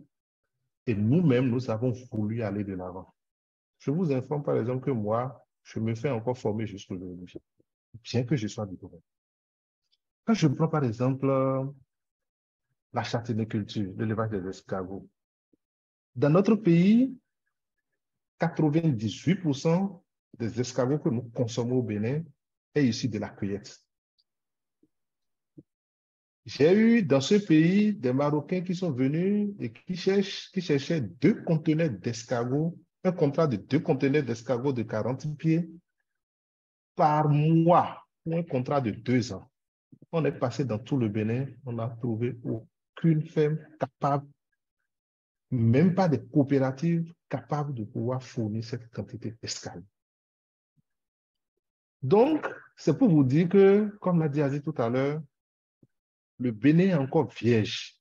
et nous-mêmes, nous avons voulu aller de l'avant. Je vous informe par exemple que moi, je me fais encore former jusqu'aujourd'hui, bien que je sois diplômé. Quand je prends par exemple la charciniculture, l'élevage des escargots, dans notre pays, 98% des escargots que nous consommons au Bénin est issu de la cueillette. J'ai eu dans ce pays des Marocains qui sont venus et qui cherchaient 2 conteneurs d'escargots, un contrat de 2 conteneurs d'escargots de 40 pieds par mois pour un contrat de 2 ans. On est passé dans tout le Bénin, on n'a trouvé aucune ferme capable, même pas des coopératives capables de pouvoir fournir cette quantité d'escargots. Donc, c'est pour vous dire que, comme l'a dit Aziz tout à l'heure, le Bénin est encore vierge.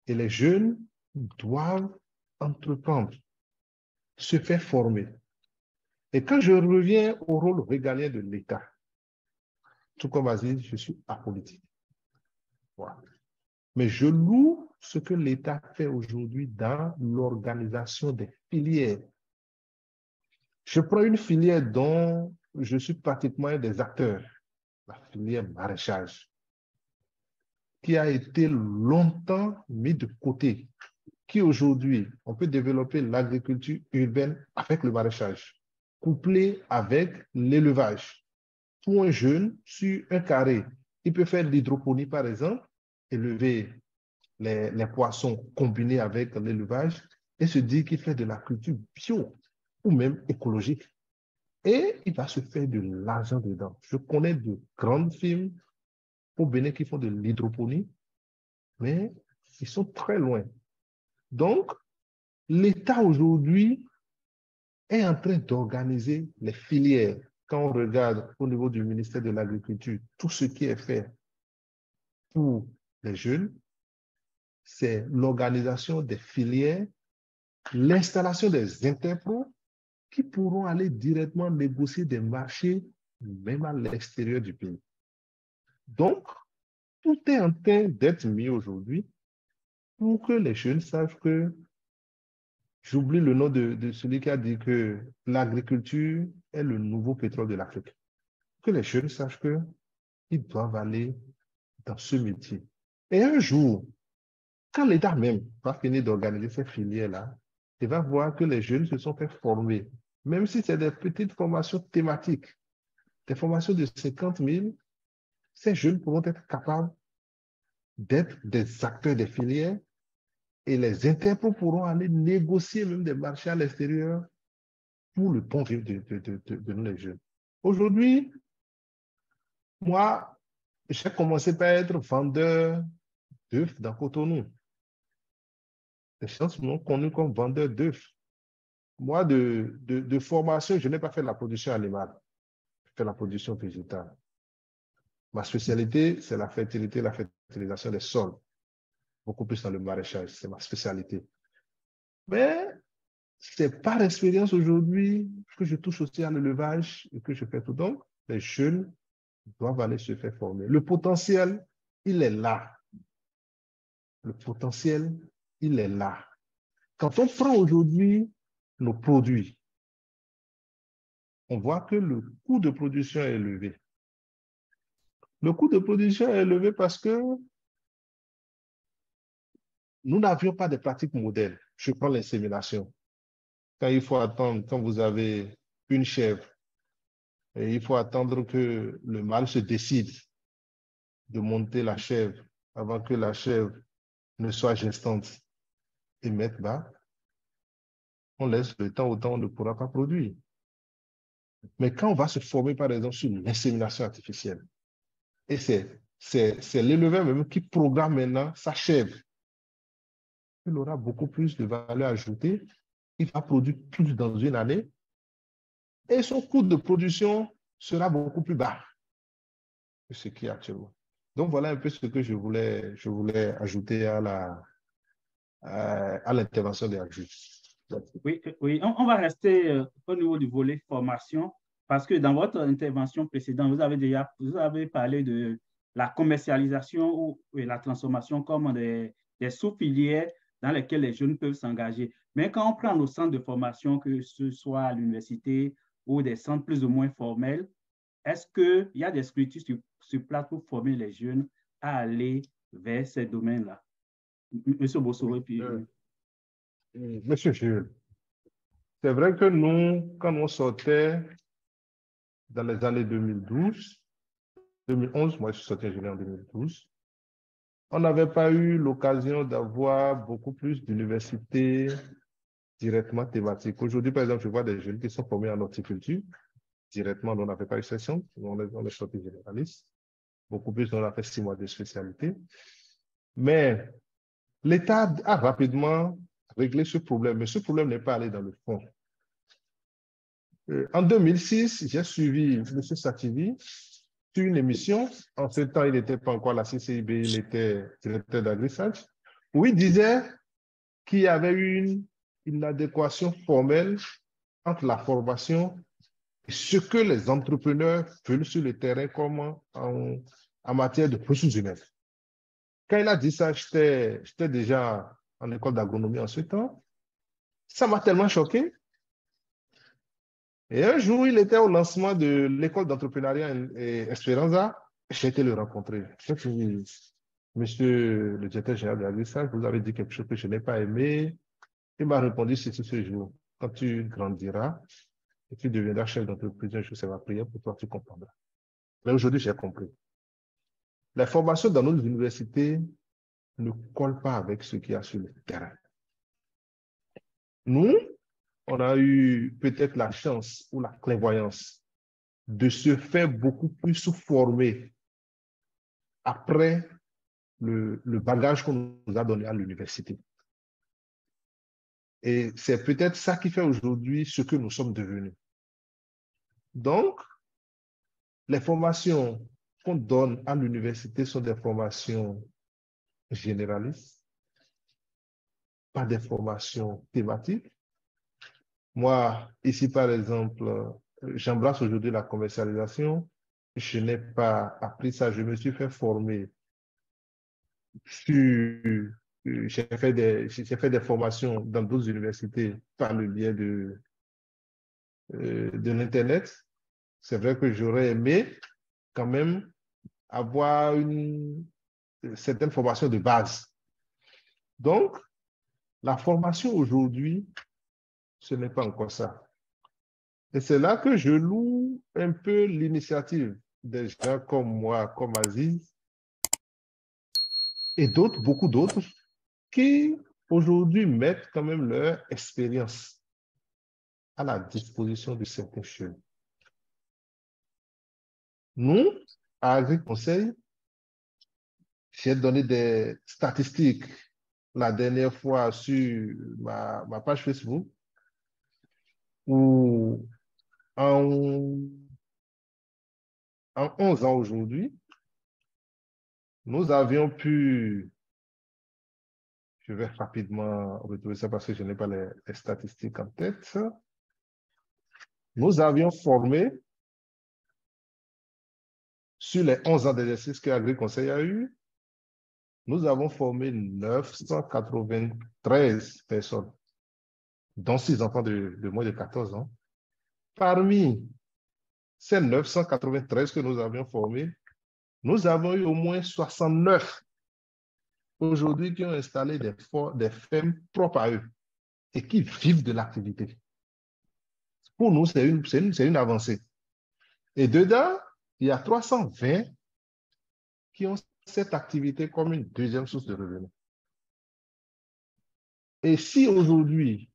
Et les jeunes doivent entreprendre, se faire former. Et quand je reviens au rôle régalien de l'État, tout comme Aziz, je suis apolitique. Voilà. Mais je loue ce que l'État fait aujourd'hui dans l'organisation des filières. Je prends une filière dont je suis pratiquement un des acteurs, la filière maraîchage, qui a été longtemps mis de côté, qui aujourd'hui, on peut développer l'agriculture urbaine avec le maraîchage, couplé avec l'élevage. Pour un jeune, sur un carré, il peut faire de l'hydroponie, par exemple, élever les poissons combinés avec l'élevage et se dire qu'il fait de la culture bio ou même écologique. Et il va se faire de l'argent dedans. Je connais de grandes firmes au Bénin qui font de l'hydroponie, mais ils sont très loin. Donc, l'État aujourd'hui est en train d'organiser les filières. Quand on regarde au niveau du ministère de l'Agriculture, tout ce qui est fait pour les jeunes, c'est l'organisation des filières, l'installation des interpros qui pourront aller directement négocier des marchés même à l'extérieur du pays. Donc, tout est en train d'être mis aujourd'hui pour que les jeunes sachent que, j'oublie le nom de celui qui a dit que l'agriculture est le nouveau pétrole de l'Afrique. Que les jeunes sachent qu'ils doivent aller dans ce métier. Et un jour, quand l'État même va finir d'organiser ces filières-là, il va voir que les jeunes se sont fait former, même si c'est des petites formations thématiques, des formations de 50 000, ces jeunes pourront être capables d'être des acteurs des filières et les interpros pourront aller négocier même des marchés à l'extérieur pour le bon vivre de nous les jeunes. Aujourd'hui, moi, j'ai commencé par être vendeur d'œufs dans Cotonou. Les gens m'ont connu comme vendeur d'œufs. Moi, de formation, je n'ai pas fait la production animale. Je fais la production végétale. Ma spécialité, c'est la fertilité, la fertilisation des sols. Beaucoup plus dans le maraîchage, c'est ma spécialité. Mais c'est par expérience aujourd'hui que je touche aussi à l'élevage et que je fais tout. Donc, les jeunes doivent aller se faire former. Le potentiel, il est là. Le potentiel, il est là. Quand on prend aujourd'hui nos produits, on voit que le coût de production est élevé. Le coût de production est élevé parce que nous n'avions pas de pratiques modèles. Je prends l'insémination. Quand il faut attendre, quand vous avez une chèvre, et il faut attendre que le mâle se décide de monter la chèvre avant que la chèvre ne soit gestante et mette bas, on laisse le temps, autant on ne pourra pas produire. Mais quand on va se former, par exemple, sur l'insémination artificielle, et c'est l'éleveur même qui programme maintenant sa chèvre, il aura beaucoup plus de valeur ajoutée, il va produire plus dans une année, et son coût de production sera beaucoup plus bas que ce qui est actuellement. Donc, voilà un peu ce que je voulais ajouter à l'intervention des adultes. Oui, on va rester au niveau du volet formation parce que dans votre intervention précédente, vous avez parlé de la commercialisation ou la transformation comme des sous-filières dans lesquelles les jeunes peuvent s'engager. Mais quand on prend nos centres de formation, que ce soit à l'université ou des centres plus ou moins formels, est-ce qu'il y a des structures sur place pour former les jeunes à aller vers ces domaines-là? Monsieur Bossoro, puis... Monsieur Jules, c'est vrai que nous, quand on sortait dans les années 2011, moi je suis sorti ingénieur en 2012, on n'avait pas eu l'occasion d'avoir beaucoup plus d'universités directement thématiques. Aujourd'hui, par exemple, je vois des jeunes qui sont formés en horticulture. Directement, on n'avait pas eu session, on est sorti généraliste. Beaucoup plus, on a fait 6 mois de spécialité. Mais l'État a rapidement réglé ce problème, mais ce problème n'est pas allé dans le fond. En 2006, j'ai suivi M. Sativi sur une émission. En ce temps, il n'était pas encore à la CCIB, il était directeur d'Agri-Sage, où il disait qu'il y avait eu une adéquation formelle entre la formation et ce que les entrepreneurs veulent sur le terrain comme en matière de ressources humaines. Quand il a dit ça, j'étais déjà en école d'agronomie en ce temps. Ça m'a tellement choqué. Et un jour, il était au lancement de l'école d'entrepreneuriat Esperanza. J'ai été le rencontrer. J'ai dit, monsieur le directeur général de l'administration, vous avez dit quelque chose que je n'ai pas aimé. Il m'a répondu, c'est ce jour. Quand tu grandiras et tu deviendras chef d'entreprise, un jour, ça va prier pour toi, tu comprendras. Mais aujourd'hui, j'ai compris. Les formations dans nos universités ne collent pas avec ce qu'il y a sur le terrain. Nous, on a eu peut-être la chance ou la clairvoyance de se faire beaucoup plus former après le bagage qu'on nous a donné à l'université. Et c'est peut-être ça qui fait aujourd'hui ce que nous sommes devenus. Donc, les formations qu'on donne à l'université sont des formations généralistes, pas des formations thématiques. Moi, ici, par exemple, j'embrasse aujourd'hui la commercialisation. Je n'ai pas appris ça. Je me suis fait former sur... J'ai fait des formations dans d'autres universités par le biais de l'Internet. C'est vrai que j'aurais aimé quand même avoir une certaine formation de base. Donc, la formation aujourd'hui, ce n'est pas encore ça. Et c'est là que je loue un peu l'initiative des gens comme moi, comme Aziz, et d'autres, beaucoup d'autres, qui aujourd'hui mettent quand même leur expérience à la disposition de certains jeunes. Nous, à Agri-Conseil, j'ai donné des statistiques la dernière fois sur ma page Facebook, où en 11 ans aujourd'hui, nous avions pu, je vais rapidement retrouver ça parce que je n'ai pas les statistiques en tête, nous avions formé, sur les 11 ans d'exercice que Agri-Conseil a eu, nous avons formé 993 personnes, dont 6 enfants de moins de 14 ans. Parmi ces 993 que nous avions formés, nous avons eu au moins 69 aujourd'hui qui ont installé des fermes propres à eux et qui vivent de l'activité. Pour nous, c'est une avancée. Et dedans, il y a 320 qui ont cette activité comme une deuxième source de revenus. Et si aujourd'hui,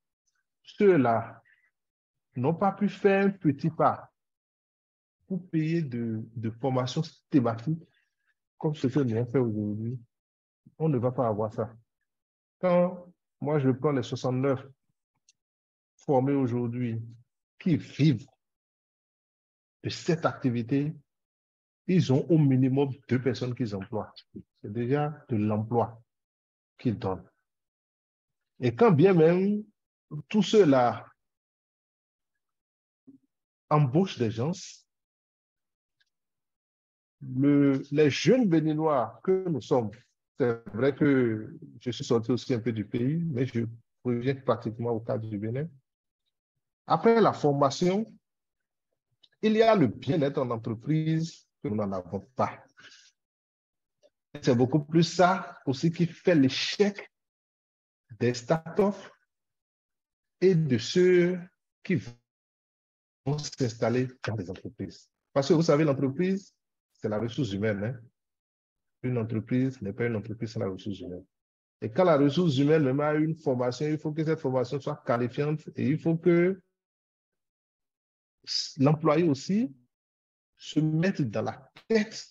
ceux-là n'ont pas pu faire un petit pas pour payer de formation thématique comme ce que nous avons fait aujourd'hui, on ne va pas avoir ça. Quand moi je prends les 69 formés aujourd'hui qui vivent de cette activité, ils ont au minimum 2 personnes qu'ils emploient. C'est déjà de l'emploi qu'ils donnent. Et quand bien même tous ceux-là embauchent des gens, les jeunes Béninois que nous sommes, c'est vrai que je suis sorti aussi un peu du pays, mais je reviens pratiquement au cadre du Bénin. Après la formation, il y a le bien-être en entreprise que nous n'en avons pas. C'est beaucoup plus ça aussi qui fait l'échec des startups et de ceux qui vont s'installer dans des entreprises. Parce que vous savez, l'entreprise, c'est la ressource humaine. Hein? Une entreprise n'est pas une entreprise sans la ressource humaine. Et quand la ressource humaine même a une formation, il faut que cette formation soit qualifiante et il faut que l'employé aussi se mette dans la tête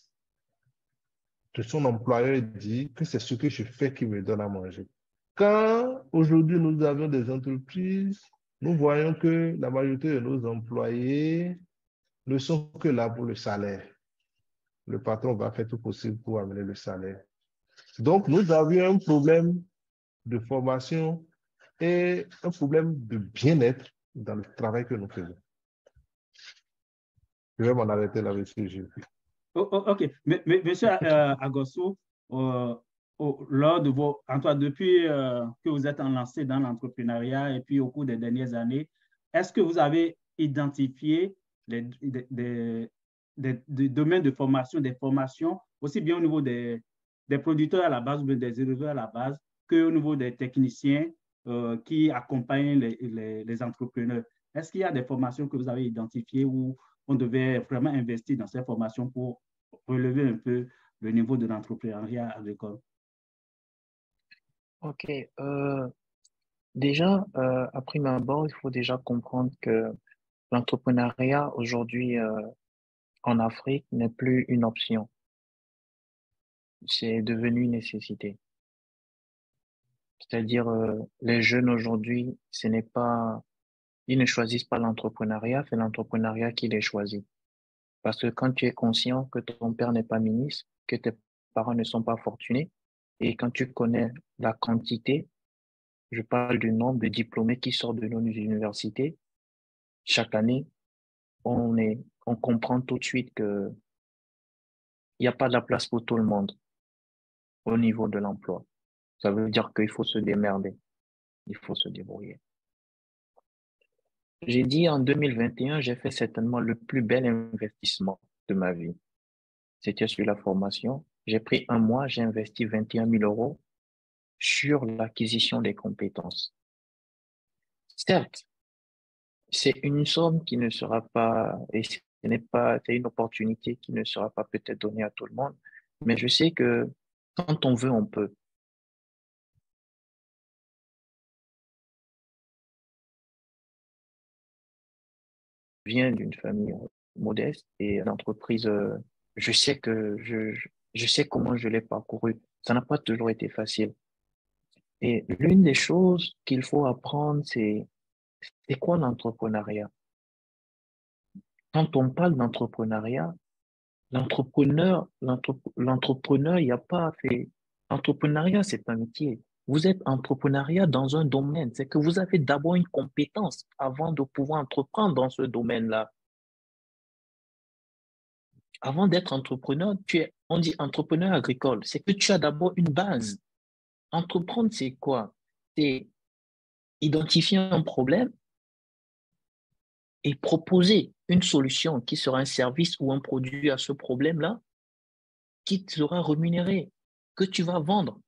de son employeur et dit que c'est ce que je fais qui me donne à manger. Quand aujourd'hui nous avons des entreprises, nous voyons que la majorité de nos employés ne sont que là pour le salaire. Le patron va faire tout possible pour amener le salaire. Donc, nous avions un problème de formation et un problème de bien-être dans le travail que nous faisons. Je vais m'en arrêter là, monsieur Gilles. OK. Mais, monsieur Agosso, lors de vos, Antoine, depuis que vous êtes lancé dans l'entrepreneuriat et puis au cours des dernières années, est-ce que vous avez identifié des domaines de formation, des formations, aussi bien au niveau des producteurs à la base ou des éleveurs à la base, qu'au niveau des techniciens qui accompagnent les entrepreneurs? Est-ce qu'il y a des formations que vous avez identifiées où on devait vraiment investir dans ces formations pour relever un peu le niveau de l'entrepreneuriat agricole? Ok. Déjà, à prime abord, il faut déjà comprendre que l'entrepreneuriat aujourd'hui en Afrique n'est plus une option. C'est devenu une nécessité. C'est-à-dire, les jeunes aujourd'hui, ils ne choisissent pas l'entrepreneuriat, c'est l'entrepreneuriat qui les choisit. Parce que quand tu es conscient que ton père n'est pas ministre, que tes parents ne sont pas fortunés, et quand tu connais la quantité, je parle du nombre de diplômés qui sortent de nos universités, chaque année, on comprend tout de suite que il n'y a pas de la place pour tout le monde au niveau de l'emploi. Ça veut dire qu'il faut se démerder, il faut se débrouiller. J'ai dit en 2021, j'ai fait certainement le plus bel investissement de ma vie. C'était sur la formation. J'ai pris un mois, j'ai investi 21 000 euros sur l'acquisition des compétences. Certes, c'est une somme qui ne sera pas, et ce n'est pas, c'est une opportunité qui ne sera pas peut-être donnée à tout le monde, mais je sais que quand on veut, on peut. Je viens d'une famille modeste et l'entreprise, je sais que je sais comment je l'ai parcouru. Ça n'a pas toujours été facile. Et l'une des choses qu'il faut apprendre, c'est quoi l'entrepreneuriat? Quand on parle d'entrepreneuriat, l'entrepreneur, il n'y a pas fait. L'entrepreneuriat, c'est un métier. Vous êtes entrepreneuriat dans un domaine. C'est que vous avez d'abord une compétence avant de pouvoir entreprendre dans ce domaine-là. Avant d'être entrepreneur, on dit entrepreneur agricole. C'est que tu as d'abord une base. Entreprendre, c'est quoi? C'est identifier un problème et proposer une solution qui sera un service ou un produit à ce problème-là qui sera rémunéré, que tu vas vendre.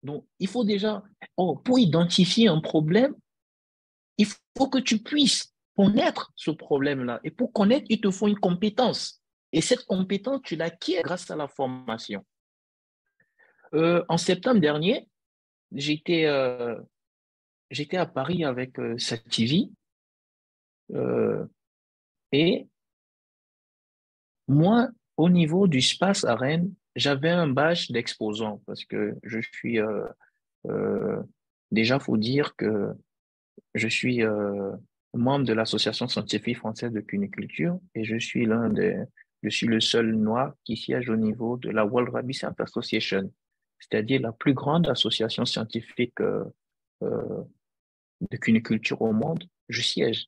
Donc, il faut déjà, pour identifier un problème, il faut que tu puisses connaître ce problème-là. Et pour connaître, il te faut une compétence. Et cette compétence, tu l'acquiers grâce à la formation. En septembre dernier, j'étais à Paris avec Sativi et moi, au niveau du Space à Rennes, j'avais un badge d'exposant parce que je suis déjà, faut dire que je suis membre de l'Association scientifique française de cuniculture et je suis le seul noir qui siège au niveau de la World Rabbit Association, c'est-à-dire la plus grande association scientifique de cuniculture au monde. Je siège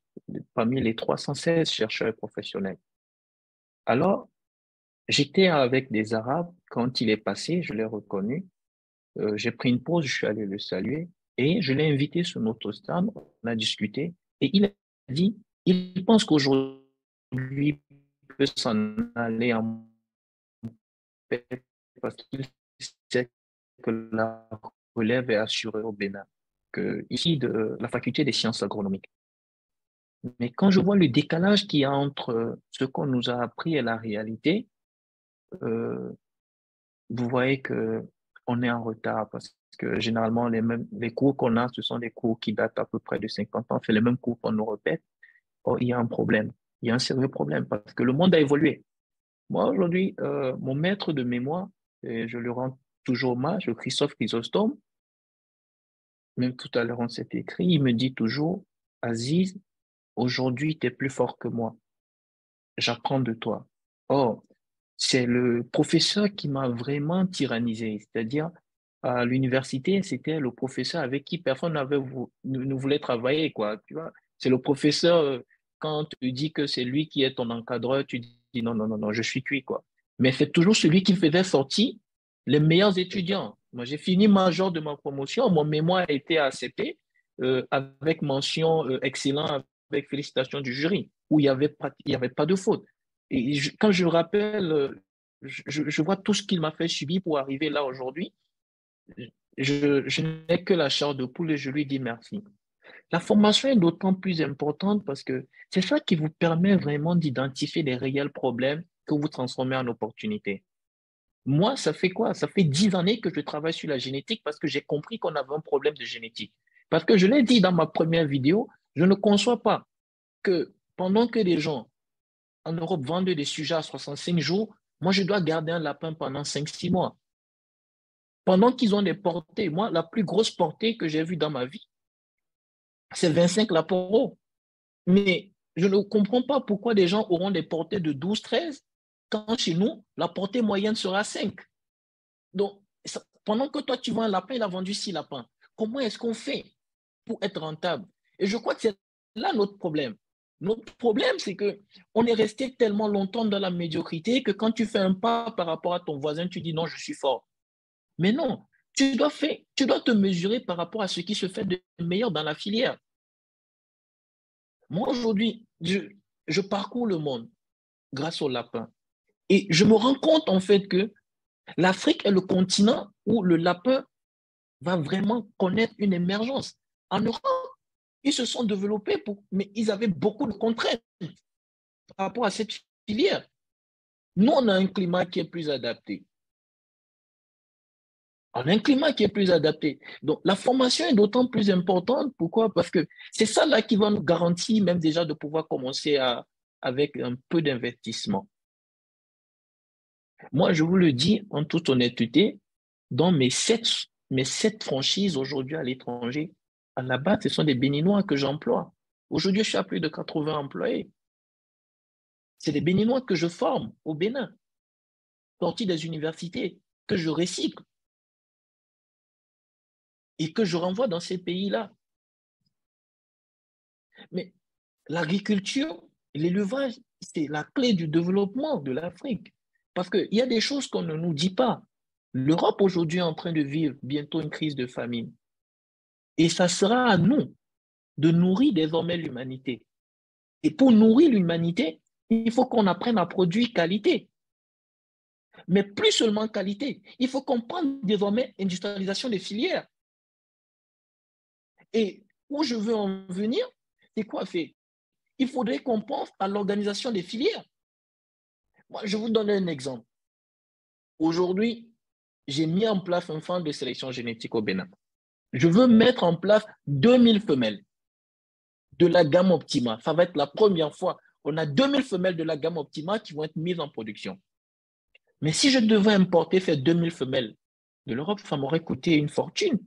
parmi les 316 chercheurs professionnels. Alors, j'étais avec des Arabes. Quand il est passé, je l'ai reconnu. J'ai pris une pause, je suis allé le saluer et je l'ai invité sur notre stand. On a discuté et il a dit, il pense qu'aujourd'hui, il peut s'en aller en paix parce qu'il sait que la relève est assurée au Bénin, ici de la faculté des sciences agronomiques. Mais quand je vois le décalage qu'il y a entre ce qu'on nous a appris et la réalité, vous voyez que on est en retard parce que généralement, les cours qu'on a, ce sont des cours qui datent à peu près de 50 ans. C'est les mêmes cours qu'on nous répète. Or, il y a un problème. Il y a un sérieux problème parce que le monde a évolué. Moi, aujourd'hui, mon maître de mémoire, et je le rends toujours hommage, Christophe Chrysostome, même tout à l'heure, on s'est écrit, il me dit toujours, Aziz, aujourd'hui, tu es plus fort que moi. J'apprends de toi. Or, c'est le professeur qui m'a vraiment tyrannisé. C'est-à-dire, à l'université, c'était le professeur avec qui personne ne voulait travailler, quoi. Tu vois, c'est le professeur, quand tu dis que c'est lui qui est ton encadreur, tu dis non, non, non, non, je suis cuit, quoi. Mais c'est toujours celui qui faisait sortir les meilleurs étudiants. Moi, j'ai fini major de ma promotion. Mon mémoire a été accepté avec mention excellent, avec félicitations du jury, où il y avait pas de faute. Et quand je rappelle, je vois tout ce qu'il m'a fait subir pour arriver là aujourd'hui. Je n'ai que la chair de poule et je lui dis merci. La formation est d'autant plus importante parce que c'est ça qui vous permet vraiment d'identifier les réels problèmes que vous transformez en opportunités. Moi, ça fait quoi? Ça fait 10 années que je travaille sur la génétique parce que j'ai compris qu'on avait un problème de génétique. Parce que je l'ai dit dans ma première vidéo, je ne conçois pas que pendant que les gens en Europe vendent des sujets à 65 jours, moi, je dois garder un lapin pendant 5-6 mois. Pendant qu'ils ont des portées, moi, la plus grosse portée que j'ai vue dans ma vie, c'est 25 laporaux. Mais je ne comprends pas pourquoi des gens auront des portées de 12-13 quand chez nous, la portée moyenne sera 5. Donc, pendant que toi, tu vends un lapin, il a vendu 6 lapins. Comment est-ce qu'on fait pour être rentable? Et je crois que c'est là notre problème. Notre problème, c'est qu'on est resté tellement longtemps dans la médiocrité que quand tu fais un pas par rapport à ton voisin, tu dis non, je suis fort. Mais non, tu dois te mesurer par rapport à ce qui se fait de meilleur dans la filière. Moi, aujourd'hui, je parcours le monde grâce au lapin. Et je me rends compte, en fait, que l'Afrique est le continent où le lapin va vraiment connaître une émergence. En Europe, ils se sont développés, mais ils avaient beaucoup de contraintes par rapport à cette filière. Nous, on a un climat qui est plus adapté. On a un climat qui est plus adapté. Donc, la formation est d'autant plus importante. Pourquoi? Parce que c'est ça là qui va nous garantir même déjà de pouvoir commencer avec un peu d'investissement. Moi, je vous le dis en toute honnêteté, dans mes 7 franchises aujourd'hui à l'étranger, à la base, ce sont des Béninois que j'emploie. Aujourd'hui, je suis à plus de 80 employés. C'est des Béninois que je forme au Bénin, sortis des universités, que je recycle et que je renvoie dans ces pays-là. Mais l'agriculture, l'élevage, c'est la clé du développement de l'Afrique. Parce qu'il y a des choses qu'on ne nous dit pas. L'Europe aujourd'hui est en train de vivre bientôt une crise de famine. Et ça sera à nous de nourrir désormais l'humanité. Et pour nourrir l'humanité, il faut qu'on apprenne à produire qualité. Mais plus seulement qualité, il faut qu'on prenne désormais industrialisation des filières. Et où je veux en venir, c'est quoi faire? Il faudrait qu'on pense à l'organisation des filières. Moi, je vous donne un exemple. Aujourd'hui, j'ai mis en place un fonds de sélection génétique au Bénin. Je veux mettre en place 2000 femelles de la gamme Optima. Ça va être la première fois. On a 2000 femelles de la gamme Optima qui vont être mises en production. Mais si je devais importer ces 2000 femelles de l'Europe, ça m'aurait coûté une fortune.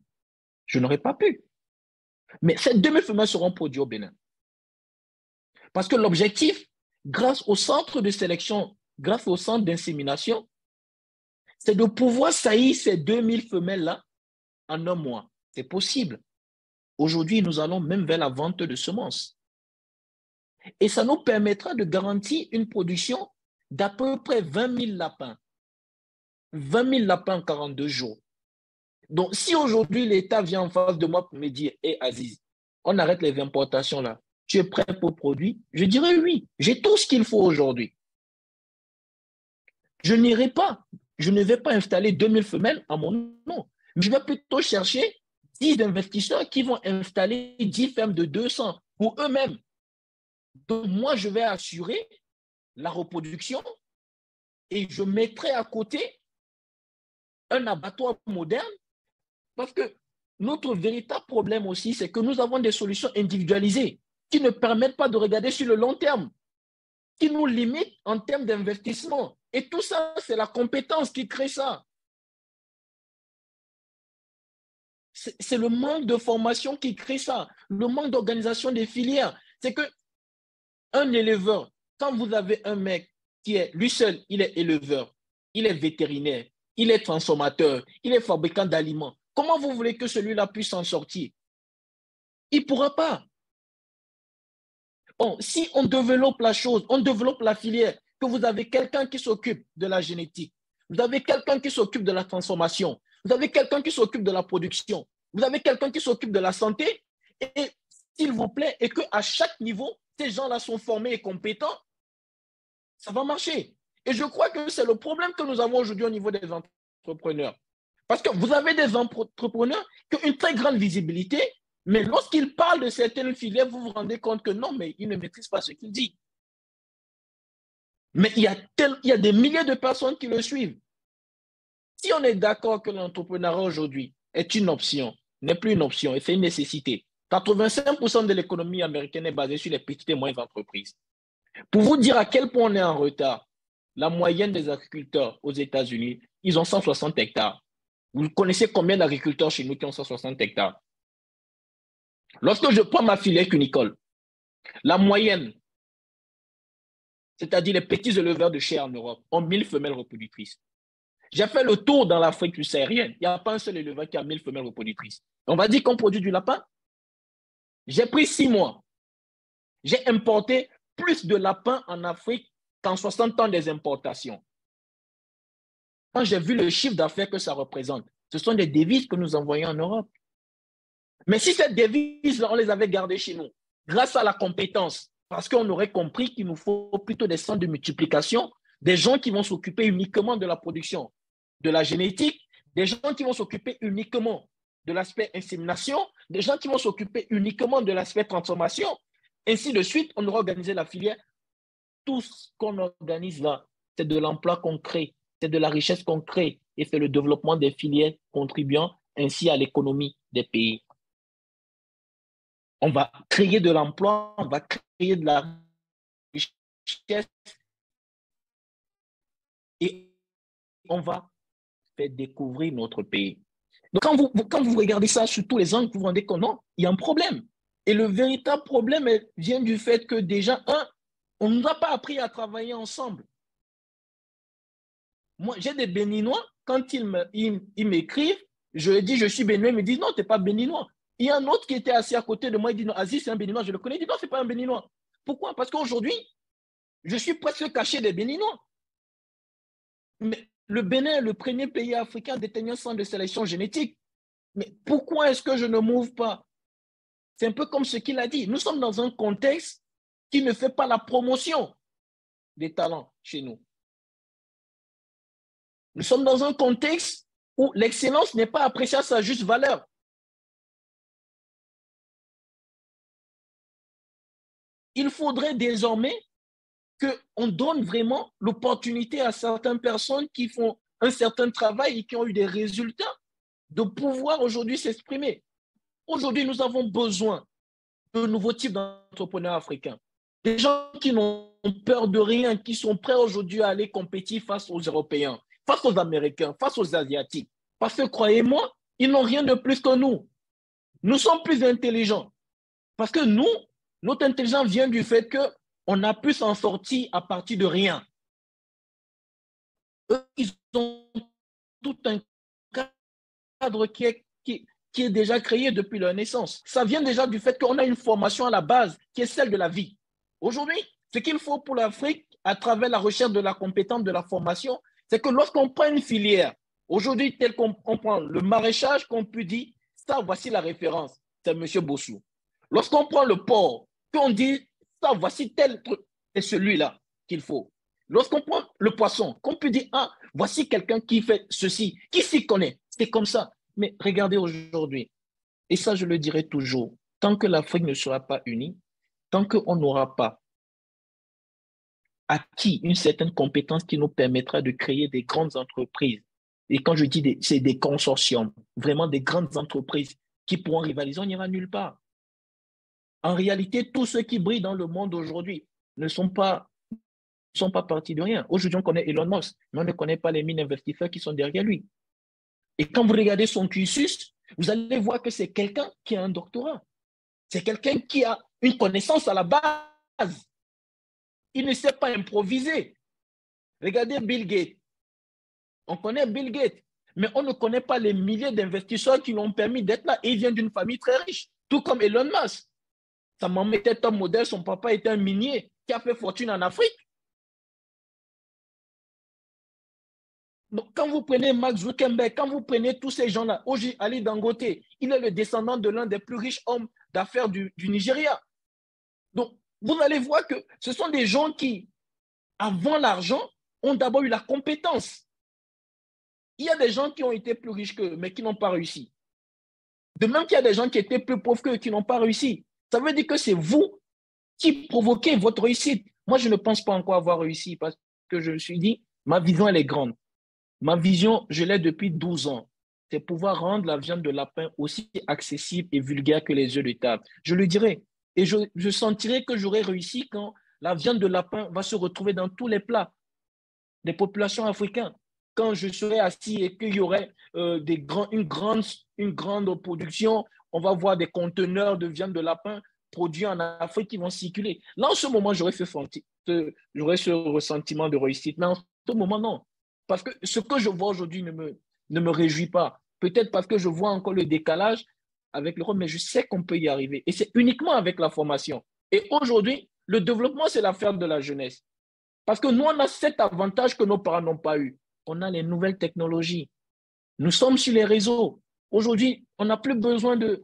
Je n'aurais pas pu. Mais ces 2000 femelles seront produites au Bénin. Parce que l'objectif, grâce au centre de sélection, grâce au centre d'insémination, c'est de pouvoir saillir ces 2000 femelles-là en un mois. C'est possible. Aujourd'hui, nous allons même vers la vente de semences. Et ça nous permettra de garantir une production d'à peu près 20 000 lapins. 20 000 lapins en 42 jours. Donc, si aujourd'hui l'État vient en face de moi pour me dire, hé Aziz, on arrête les importations là, tu es prêt pour produire? Je dirais oui, j'ai tout ce qu'il faut aujourd'hui. Je n'irai pas, je ne vais pas installer 2000 femelles à mon nom. Je vais plutôt chercher 10 investisseurs qui vont installer 10 fermes de 200 pour eux-mêmes. Donc, moi, je vais assurer la reproduction et je mettrai à côté un abattoir moderne parce que notre véritable problème aussi, c'est que nous avons des solutions individualisées qui ne permettent pas de regarder sur le long terme, qui nous limitent en termes d'investissement. Et tout ça, c'est la compétence qui crée ça. C'est le manque de formation qui crée ça, le manque d'organisation des filières. C'est qu'un éleveur, quand vous avez un mec qui est, lui seul, il est éleveur, il est vétérinaire, il est transformateur, il est fabricant d'aliments, comment vous voulez que celui-là puisse s'en sortir? Il ne pourra pas. Bon, si on développe la chose, on développe la filière, que vous avez quelqu'un qui s'occupe de la génétique, vous avez quelqu'un qui s'occupe de la transformation, vous avez quelqu'un qui s'occupe de la production, vous avez quelqu'un qui s'occupe de la santé, et s'il vous plaît, et qu'à chaque niveau, ces gens-là sont formés et compétents, ça va marcher. Et je crois que c'est le problème que nous avons aujourd'hui au niveau des entrepreneurs. Parce que vous avez des entrepreneurs qui ont une très grande visibilité, mais lorsqu'ils parlent de certaines filières, vous vous rendez compte que non, mais ils ne maîtrisent pas ce qu'ils disent. Mais il y a des milliers de personnes qui le suivent. Si on est d'accord que l'entrepreneuriat aujourd'hui est une option, n'est plus une option, et c'est une nécessité, 85% de l'économie américaine est basée sur les petites et moyennes entreprises. Pour vous dire à quel point on est en retard, la moyenne des agriculteurs aux États-Unis, ils ont 160 hectares. Vous connaissez combien d'agriculteurs chez nous qui ont 160 hectares? Lorsque je prends ma filière cunicole, la moyenne, c'est-à-dire les petits éleveurs de chair en Europe, ont 1000 femelles reproductrices. J'ai fait le tour dans l'Afrique subsaharienne. Il n'y a pas un seul éleveur qui a 1000 femelles reproductrices. On va dire qu'on produit du lapin. J'ai pris 6 mois. J'ai importé plus de lapins en Afrique qu'en 60 ans des importations. Quand j'ai vu le chiffre d'affaires que ça représente, ce sont des devises que nous envoyons en Europe. Mais si ces devises, on les avait gardées chez nous, grâce à la compétence, parce qu'on aurait compris qu'il nous faut plutôt des centres de multiplication, des gens qui vont s'occuper uniquement de la production, de la génétique, des gens qui vont s'occuper uniquement de l'aspect insémination, des gens qui vont s'occuper uniquement de l'aspect transformation, ainsi de suite, on aura organisé la filière. Tout ce qu'on organise là, c'est de l'emploi qu'on crée, c'est de la richesse qu'on crée et c'est le développement des filières contribuant ainsi à l'économie des pays. On va créer de l'emploi, on va créer de la richesse et on va faire découvrir notre pays. Donc, quand vous regardez ça sous tous les angles, vous vous rendez compte, non, il y a un problème. Et le véritable problème vient du fait que déjà, on ne nous a pas appris à travailler ensemble. Moi, j'ai des Béninois, quand ils m'écrivent, je leur dis, je suis Béninois, ils me disent, non, tu n'es pas Béninois. Il y a un autre qui était assis à côté de moi, il dit, non, Aziz, c'est un Béninois, je le connais. Il dit, non, ce n'est pas un Béninois. Pourquoi? Parce qu'aujourd'hui, je suis presque caché des Béninois. Mais le Bénin est le premier pays africain détenant un centre de sélection génétique. Mais pourquoi est-ce que je ne m'ouvre pas? C'est un peu comme ce qu'il a dit. Nous sommes dans un contexte qui ne fait pas la promotion des talents chez nous. Nous sommes dans un contexte où l'excellence n'est pas appréciée à sa juste valeur. Il faudrait désormais qu'on donne vraiment l'opportunité à certaines personnes qui font un certain travail et qui ont eu des résultats de pouvoir aujourd'hui s'exprimer. Aujourd'hui, nous avons besoin de nouveaux types d'entrepreneurs africains. Des gens qui n'ont peur de rien, qui sont prêts aujourd'hui à aller compétir face aux Européens, face aux Américains, face aux Asiatiques. Parce que, croyez-moi, ils n'ont rien de plus que nous. Nous sommes plus intelligents. Parce que nous, notre intelligence vient du fait qu'on a pu s'en sortir à partir de rien. Eux, ils ont tout un cadre qui est déjà créé depuis leur naissance. Ça vient déjà du fait qu'on a une formation à la base qui est celle de la vie. Aujourd'hui, ce qu'il faut pour l'Afrique, à travers la recherche de la compétence, de la formation, c'est que lorsqu'on prend une filière, aujourd'hui, tel qu'on prend le maraîchage, qu'on peut dire, ça, voici la référence, c'est M. Bossou. Lorsqu'on prend le porc, qu'on dit, ça, voici tel truc, c'est celui-là qu'il faut. Lorsqu'on prend le poisson, qu'on peut dire, ah, voici quelqu'un qui fait ceci, qui s'y connaît, c'est comme ça. Mais regardez aujourd'hui, et ça, je le dirai toujours, tant que l'Afrique ne sera pas unie, tant qu'on n'aura pas acquis une certaine compétence qui nous permettra de créer des grandes entreprises, et quand je dis c'est des consortiums, vraiment des grandes entreprises qui pourront rivaliser, on n'ira nulle part. En réalité, tous ceux qui brillent dans le monde aujourd'hui ne sont pas partis de rien. Aujourd'hui, on connaît Elon Musk, mais on ne connaît pas les 1000 investisseurs qui sont derrière lui. Et quand vous regardez son cursus, vous allez voir que c'est quelqu'un qui a un doctorat. C'est quelqu'un qui a une connaissance à la base. Il ne sait pas improviser. Regardez Bill Gates. On connaît Bill Gates, mais on ne connaît pas les milliers d'investisseurs qui l'ont permis d'être là. Et il vient d'une famille très riche, tout comme Elon Musk. Sa maman était un modèle, son papa était un minier qui a fait fortune en Afrique. Donc, quand vous prenez Mark Zuckerberg, quand vous prenez tous ces gens-là, Ali Dangote, il est le descendant de l'un des plus riches hommes d'affaires du Nigeria. Donc, vous allez voir que ce sont des gens qui, avant l'argent, ont d'abord eu la compétence. Il y a des gens qui ont été plus riches qu'eux, mais qui n'ont pas réussi. De même qu'il y a des gens qui étaient plus pauvres qu'eux, qui n'ont pas réussi. Ça veut dire que c'est vous qui provoquez votre réussite. Moi, je ne pense pas encore avoir réussi parce que je me suis dit, ma vision, elle est grande. Ma vision, je l'ai depuis 12 ans. C'est pouvoir rendre la viande de lapin aussi accessible et vulgaire que les œufs de table. Je le dirai. Et je sentirai que j'aurai réussi quand la viande de lapin va se retrouver dans tous les plats des populations africaines. Quand je serai assis et qu'il y aurait une grande production, on va voir des conteneurs de viande de lapin produits en Afrique qui vont circuler. Là, en ce moment, j'aurais ce ressentiment de réussite. Mais en ce moment, non. Parce que ce que je vois aujourd'hui ne me réjouit pas. Peut-être parce que je vois encore le décalage avec l'Europe, mais je sais qu'on peut y arriver. Et c'est uniquement avec la formation. Et aujourd'hui, le développement, c'est l'affaire de la jeunesse. Parce que nous, on a cet avantage que nos parents n'ont pas eu. On a les nouvelles technologies. Nous sommes sur les réseaux. Aujourd'hui, on n'a plus besoin de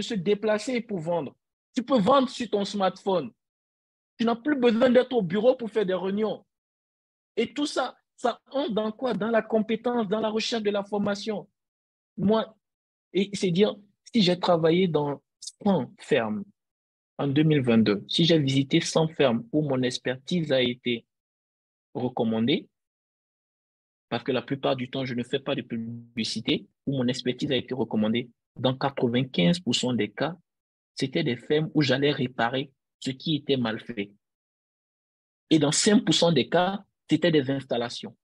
se déplacer pour vendre. Tu peux vendre sur ton smartphone. Tu n'as plus besoin d'être au bureau pour faire des réunions. Et tout ça, ça entre dans quoi? Dans la compétence, dans la recherche de la formation. Moi, et c'est dire, si j'ai travaillé dans 100 fermes en 2022, si j'ai visité 100 fermes où mon expertise a été recommandée, parce que la plupart du temps, je ne fais pas de publicité, où mon expertise a été recommandée, dans 95% des cas, c'était des fermes où j'allais réparer ce qui était mal fait. Et dans 5% des cas, c'était des installations.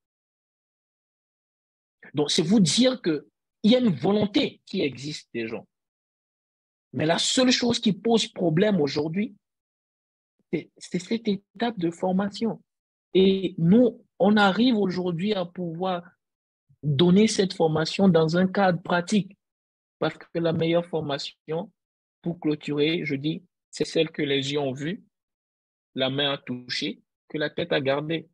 Donc, c'est vous dire qu'il y a une volonté qui existe des gens. Mais la seule chose qui pose problème aujourd'hui, c'est cette étape de formation. Et nous, on arrive aujourd'hui à pouvoir donner cette formation dans un cadre pratique. Parce que la meilleure formation, pour clôturer, je dis, c'est celle que les yeux ont vue, la main a touché, que la tête a gardé.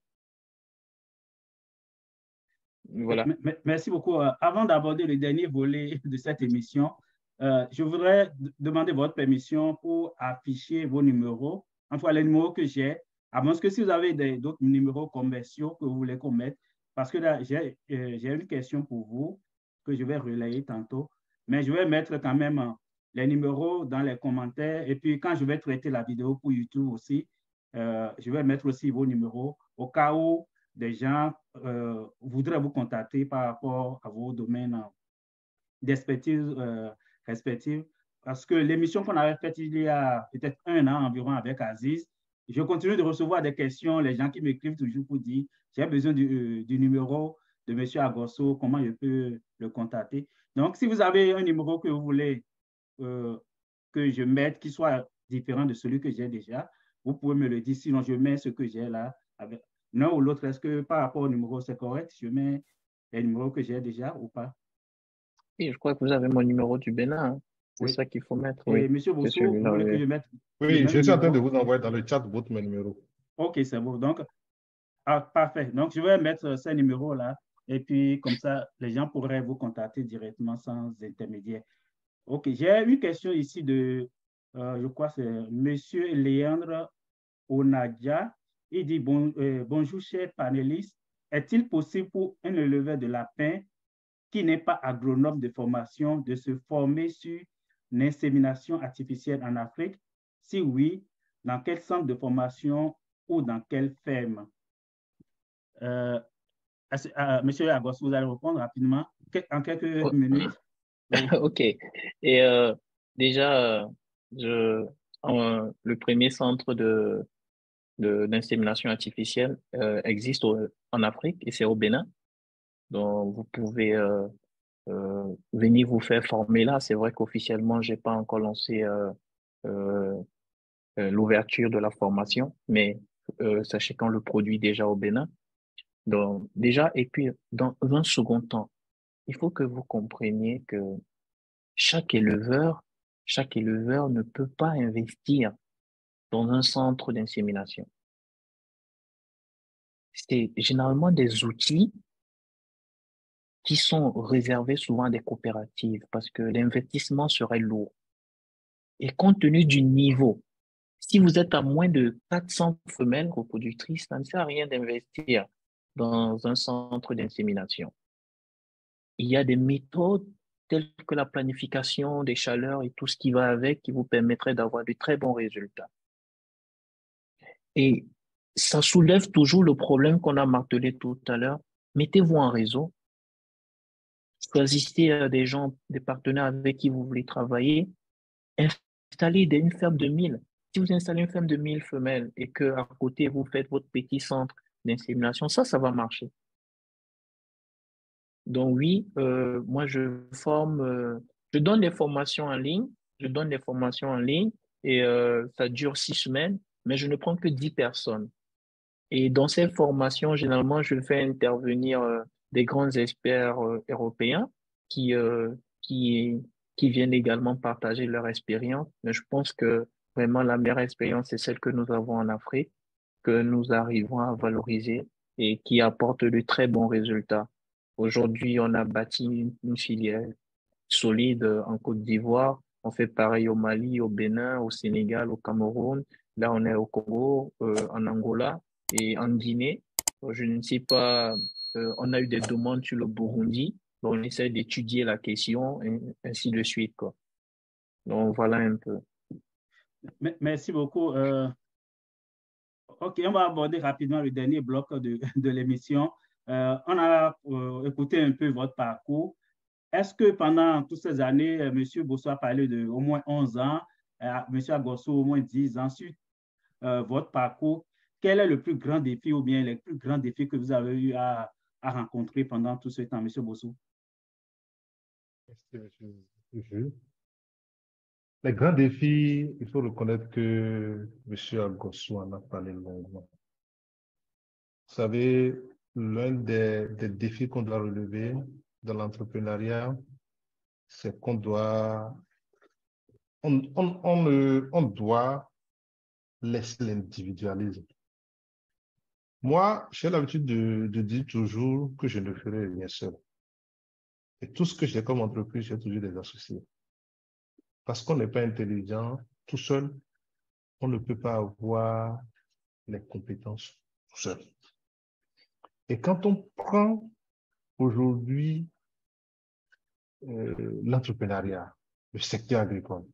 Voilà. Merci beaucoup. Avant d'aborder le dernier volet de cette émission, je voudrais demander votre permission pour afficher vos numéros, enfin les numéros que j'ai, à moins que si vous avez d'autres numéros commerciaux que vous voulez qu'on mette, parce que là, j'ai une question pour vous que je vais relayer tantôt, mais je vais mettre quand même les numéros dans les commentaires et puis quand je vais traiter la vidéo pour YouTube aussi, je vais mettre aussi vos numéros au cas où des gens voudraient vous contacter par rapport à vos domaines d'expertise respectifs. Parce que l'émission qu'on avait faite il y a peut-être 1 an environ avec Aziz, je continue de recevoir des questions, les gens qui m'écrivent toujours pour dire j'ai besoin du numéro de M. Agosso, comment je peux le contacter. Donc, si vous avez un numéro que vous voulez que je mette qui soit différent de celui que j'ai déjà, vous pouvez me le dire, sinon je mets ce que j'ai là avec l'un ou l'autre. Est-ce que par rapport au numéro, c'est correct? Je mets les numéros que j'ai déjà ou pas? Oui, je crois que vous avez mon numéro du Bénin. Hein. C'est Oui. ça qu'il faut mettre. Et oui. M. Bosso, vous voulez que je mette oui, le je même suis en train de numéro? vous envoyer dans le chat votre numéro. OK, c'est bon. Donc, parfait. Donc, je vais mettre ces numéros-là et puis comme ça, les gens pourraient vous contacter directement sans intermédiaire. OK, j'ai une question ici de, je crois que c'est M. Léandre Onadia. Il dit bonjour, chers panélistes. Est-il possible pour un éleveur de lapins qui n'est pas agronome de formation de se former sur l'insémination artificielle en Afrique? Si oui, dans quel centre de formation ou dans quelle ferme? Monsieur Agos, vous allez répondre rapidement en quelques minutes. Oui. OK. Et déjà, le premier centre d'insémination artificielle existe en Afrique et c'est au Bénin. Donc, vous pouvez venir vous faire former là. C'est vrai qu'officiellement, j'ai pas encore lancé l'ouverture de la formation, mais sachez qu'on le produit déjà au Bénin. Donc, déjà, et puis, dans un second temps, il faut que vous compreniez que chaque éleveur ne peut pas investir dans un centre d'insémination. c'est généralement des outils qui sont réservés souvent à des coopératives parce que l'investissement serait lourd. Et compte tenu du niveau, si vous êtes à moins de 400 femelles reproductrices, ça ne sert à rien d'investir dans un centre d'insémination. Il y a des méthodes telles que la planification des chaleurs et tout ce qui va avec qui vous permettrait d'avoir de très bons résultats. Et ça soulève toujours le problème qu'on a martelé tout à l'heure. Mettez-vous en réseau, choisissez des gens, des partenaires avec qui vous voulez travailler, installez une ferme de 1000. Si vous installez une ferme de 1000 femelles et qu'à côté, vous faites votre petit centre d'insémination, ça va marcher. Donc oui, moi je donne des formations en ligne, et ça dure 6 semaines, mais je ne prends que 10 personnes. Et dans ces formations, généralement, je fais intervenir des grands experts européens qui, euh, qui, qui viennent également partager leur expérience. Mais je pense que vraiment la meilleure expérience, c'est celle que nous avons en Afrique, que nous arrivons à valoriser et qui apporte de très bons résultats. Aujourd'hui, on a bâti une filière solide en Côte d'Ivoire. On fait pareil au Mali, au Bénin, au Sénégal, au Cameroun. Là, on est au Congo, en Angola et en Guinée. Je ne sais pas, on a eu des demandes sur le Burundi. Donc, on essaie d'étudier la question et ainsi de suite, quoi. Donc, voilà un peu. Merci beaucoup. OK, on va aborder rapidement le dernier bloc de l'émission. On a écouté un peu votre parcours. Est-ce que pendant toutes ces années, M. Bosso a parlé de au moins 11 ans, M. Agosso au moins 10 ans sur votre parcours? Quel est le plus grand défi ou bien les plus grands défis que vous avez eu à rencontrer pendant tout ce temps, M. Bosso? Merci, M. Les grands défis, il faut reconnaître que M. Agosso en a parlé longuement. Vous savez, l'un des défis qu'on doit relever dans l'entrepreneuriat, c'est qu'on doit, on doit laisser l'individualisme. Moi, j'ai l'habitude de dire toujours que je ne ferai rien seul. Et tout ce que j'ai comme entreprise, j'ai toujours des associés. Parce qu'on n'est pas intelligent tout seul, on ne peut pas avoir les compétences tout seul. Et quand on prend aujourd'hui l'entrepreneuriat, le secteur agricole,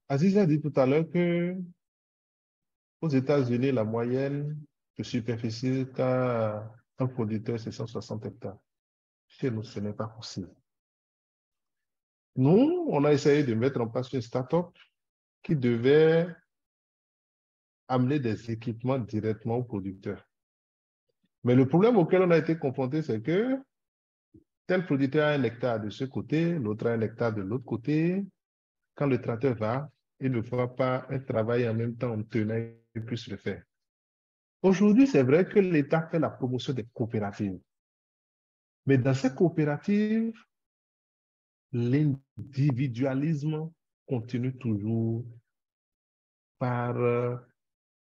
Aziz a dit tout à l'heure que aux États-Unis, la moyenne de superficie qu'a un producteur, c'est 160 hectares. Chez nous, ce n'est pas possible. Nous, on a essayé de mettre en place une start-up qui devait amener des équipements directement aux producteurs. Mais le problème auquel on a été confronté, c'est que tel producteur a un hectare de ce côté, l'autre a un hectare de l'autre côté. Quand le tracteur va, il ne voit pas un travail en même temps en tenant, il puisse le faire. Aujourd'hui, c'est vrai que l'État fait la promotion des coopératives. Mais dans ces coopératives, l'individualisme continue toujours par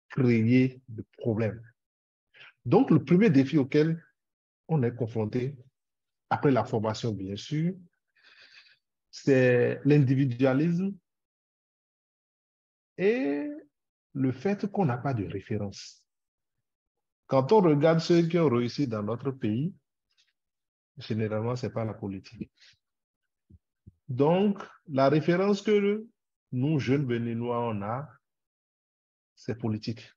créer des problèmes. Donc, le premier défi auquel on est confronté, après la formation bien sûr, c'est l'individualisme et le fait qu'on n'a pas de référence. Quand on regarde ceux qui ont réussi dans notre pays, généralement, ce n'est pas la politique. Donc, la référence que nous, jeunes Béninois, on a, c'est politique.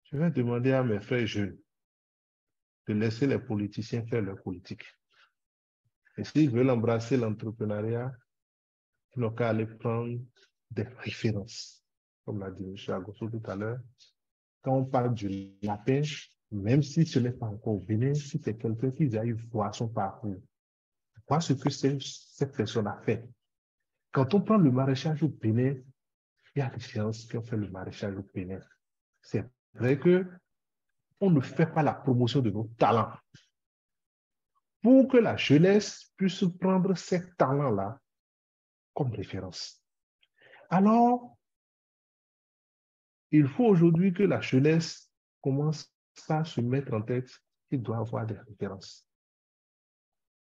Je vais demander à mes frères jeunes de laisser les politiciens faire leur politique. Et s'ils veulent embrasser l'entrepreneuriat, ils n'ont qu'à aller prendre des références. Comme l'a dit M. Agosso tout à l'heure, quand on parle du lapin, même si ce n'est pas encore au Bénin, si c'est quelqu'un qui a eu voir son parcours, voir ce que cette personne a fait. Quand on prend le maraîchage au Bénin, il y a des gens qui ont fait le maraîchage au Bénin. C'est vrai que on ne fait pas la promotion de nos talents. Pour que la jeunesse puisse prendre ces talents-là comme référence. Alors, Il faut aujourd'hui que la jeunesse commence à se mettre en tête qu'il doit avoir des références.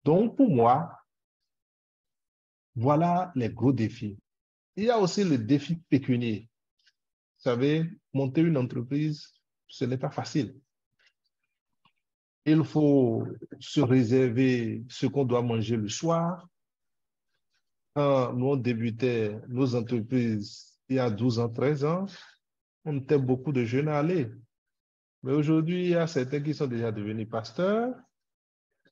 Donc, pour moi, voilà les gros défis. Il y a aussi le défi pécunier. Vous savez, monter une entreprise, ce n'est pas facile. Il faut se réserver ce qu'on doit manger le soir. Quand nous, on débutait nos entreprises il y a 12 ans, 13 ans, on était beaucoup de jeunes à aller. Mais aujourd'hui, il y a certains qui sont déjà devenus pasteurs,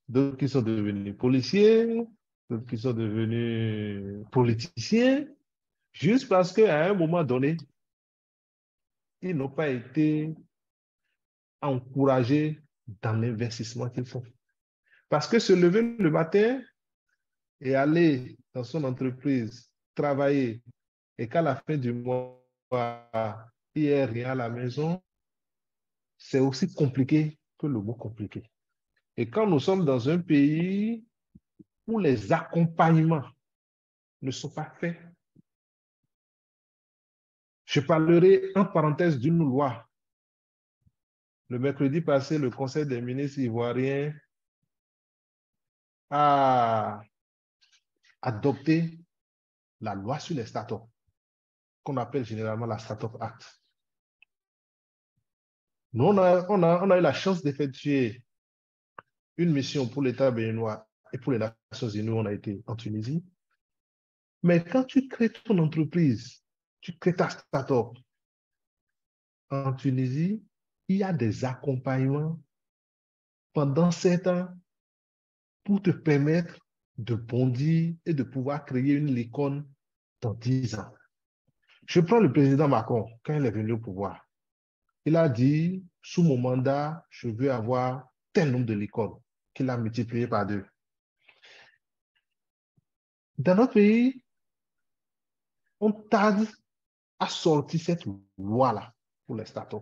d'autres qui sont devenus policiers, d'autres qui sont devenus politiciens, juste parce qu'à un moment donné, ils n'ont pas été encouragés dans l'investissement qu'ils font. Parce que se lever le matin et aller dans son entreprise, travailler, et qu'à la fin du mois, il n'y ait rien à la maison, c'est aussi compliqué que le mot compliqué. Et quand nous sommes dans un pays où les accompagnements ne sont pas faits, je parlerai en parenthèse d'une loi. Le mercredi passé, le Conseil des ministres ivoirien a adopté la loi sur les startups, qu'on appelle généralement la Startup Act. Nous, on a eu la chance d'effectuer une mission pour l'État béninois et pour les Nations Unies, on a été en Tunisie. Mais quand tu crées ton entreprise, tu crées ta startup en Tunisie, il y a des accompagnements pendant 7 ans pour te permettre de bondir et de pouvoir créer une licorne dans 10 ans. Je prends le président Macron, quand il est venu au pouvoir. Il a dit, sous mon mandat, je veux avoir tel nombre de licornes, qu'il a multiplié par 2. Dans notre pays, on tarde à sortir cette loi-là pour les startups.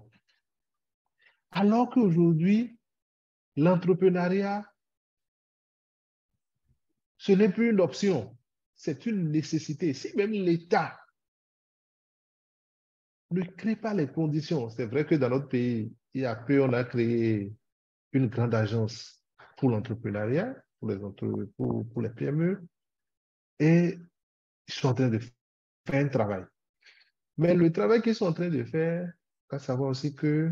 Alors qu'aujourd'hui, l'entrepreneuriat, ce n'est plus une option, c'est une nécessité. Si même l'État ne crée pas les conditions, c'est vrai que dans notre pays, il y a peu, on a créé une grande agence pour l'entrepreneuriat, pour les PME, et ils sont en train de faire un travail. Mais le travail qu'ils sont en train de faire, il faut savoir aussi que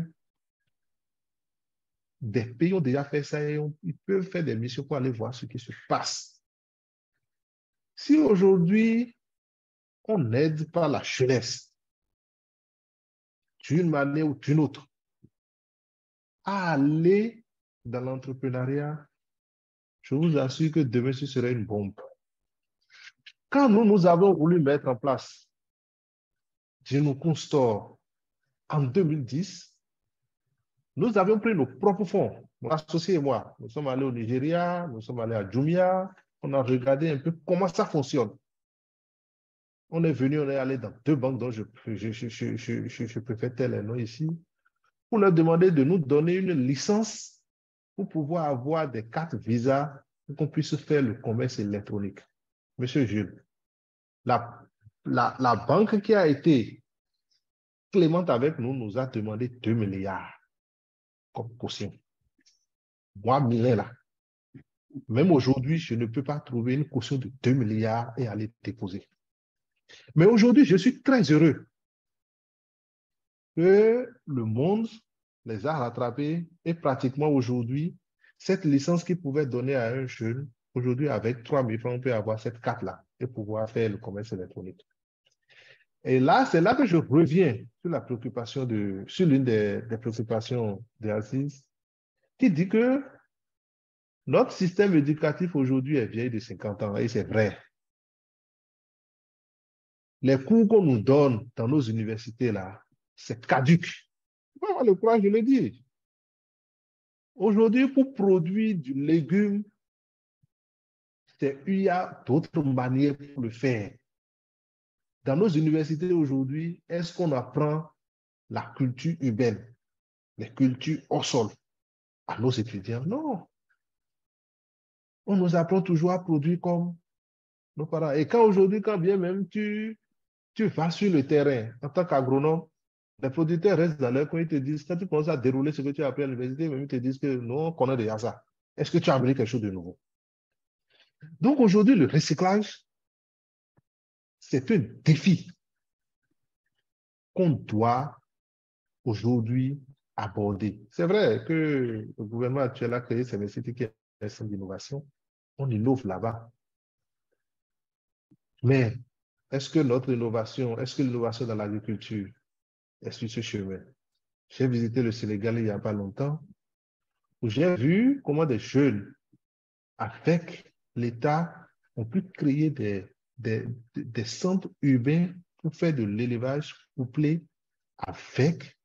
des pays ont déjà fait ça et ils peuvent faire des missions pour aller voir ce qui se passe. Si aujourd'hui, on n'aide pas la jeunesse d'une manière ou d'une autre à aller dans l'entrepreneuriat, je vous assure que demain, ce serait une bombe. Quand nous avons voulu mettre en place Jinokun Store en 2010, nous avions pris nos propres fonds, mon associé et moi. Nous sommes allés au Nigeria, nous sommes allés à Jumia, on a regardé un peu comment ça fonctionne. On est venu, on est allé dans 2 banques dont je préfère tel les noms ici, pour leur demander de nous donner une licence pour pouvoir avoir des cartes Visa pour qu'on puisse faire le commerce électronique. Monsieur Jules, la banque qui a été clémente avec nous nous a demandé 2 milliards comme caution. Moi, Milen, là, même aujourd'hui, je ne peux pas trouver une caution de 2 milliards et aller déposer. Mais aujourd'hui, je suis très heureux que le monde les a rattrapés et pratiquement aujourd'hui, cette licence qui pouvait donner à un jeune, aujourd'hui, avec 3 000 francs, on peut avoir cette carte-là et pouvoir faire le commerce électronique. Et là, c'est là que je reviens sur la préoccupation sur l'une des préoccupations d'Aziz, qui dit que notre système éducatif aujourd'hui est vieil de 50 ans, et c'est vrai. Les cours qu'on nous donne dans nos universités, là, c'est caduc. On va avoir le courage de le dire. Aujourd'hui, pour produire du légume, il y a d'autres manières pour le faire. Dans nos universités aujourd'hui, est-ce qu'on apprend la culture urbaine, les cultures au sol à nos étudiants? Non. On nous apprend toujours à produire comme nos parents. Et quand aujourd'hui, quand bien même tu vas sur le terrain en tant qu'agronome, Les producteurs restent dans leur coin, ils te disent, quand tu commences à dérouler ce que tu as appris à l'université, ils te disent que non, on connaît déjà ça. Est-ce que tu as amené quelque chose de nouveau? Donc aujourd'hui, le recyclage, c'est un défi qu'on doit aujourd'hui aborder. C'est vrai que le gouvernement actuel a créé ces métiers qui est un centre d'innovation. On innove là-bas. Mais est-ce que l'innovation dans l'agriculture est sur ce chemin? J'ai visité le Sénégal il n'y a pas longtemps, où j'ai vu comment des jeunes, avec l'État, ont pu créer des centres urbains pour faire de l'élevage couplé avec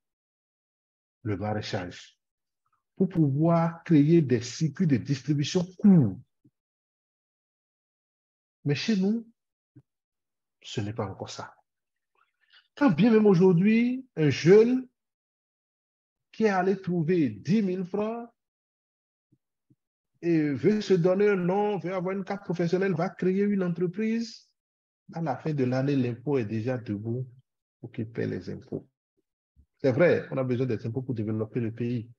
le maraîchage, pour pouvoir créer des circuits de distribution courts. Mais chez nous, ce n'est pas encore ça. Quand bien même aujourd'hui, un jeune qui est allé trouver 10 000 francs et veut se donner un nom, veut avoir une carte professionnelle, va créer une entreprise, à la fin de l'année, l'impôt est déjà debout pour qu'il paie les impôts. C'est vrai, on a besoin des impôts pour développer le pays.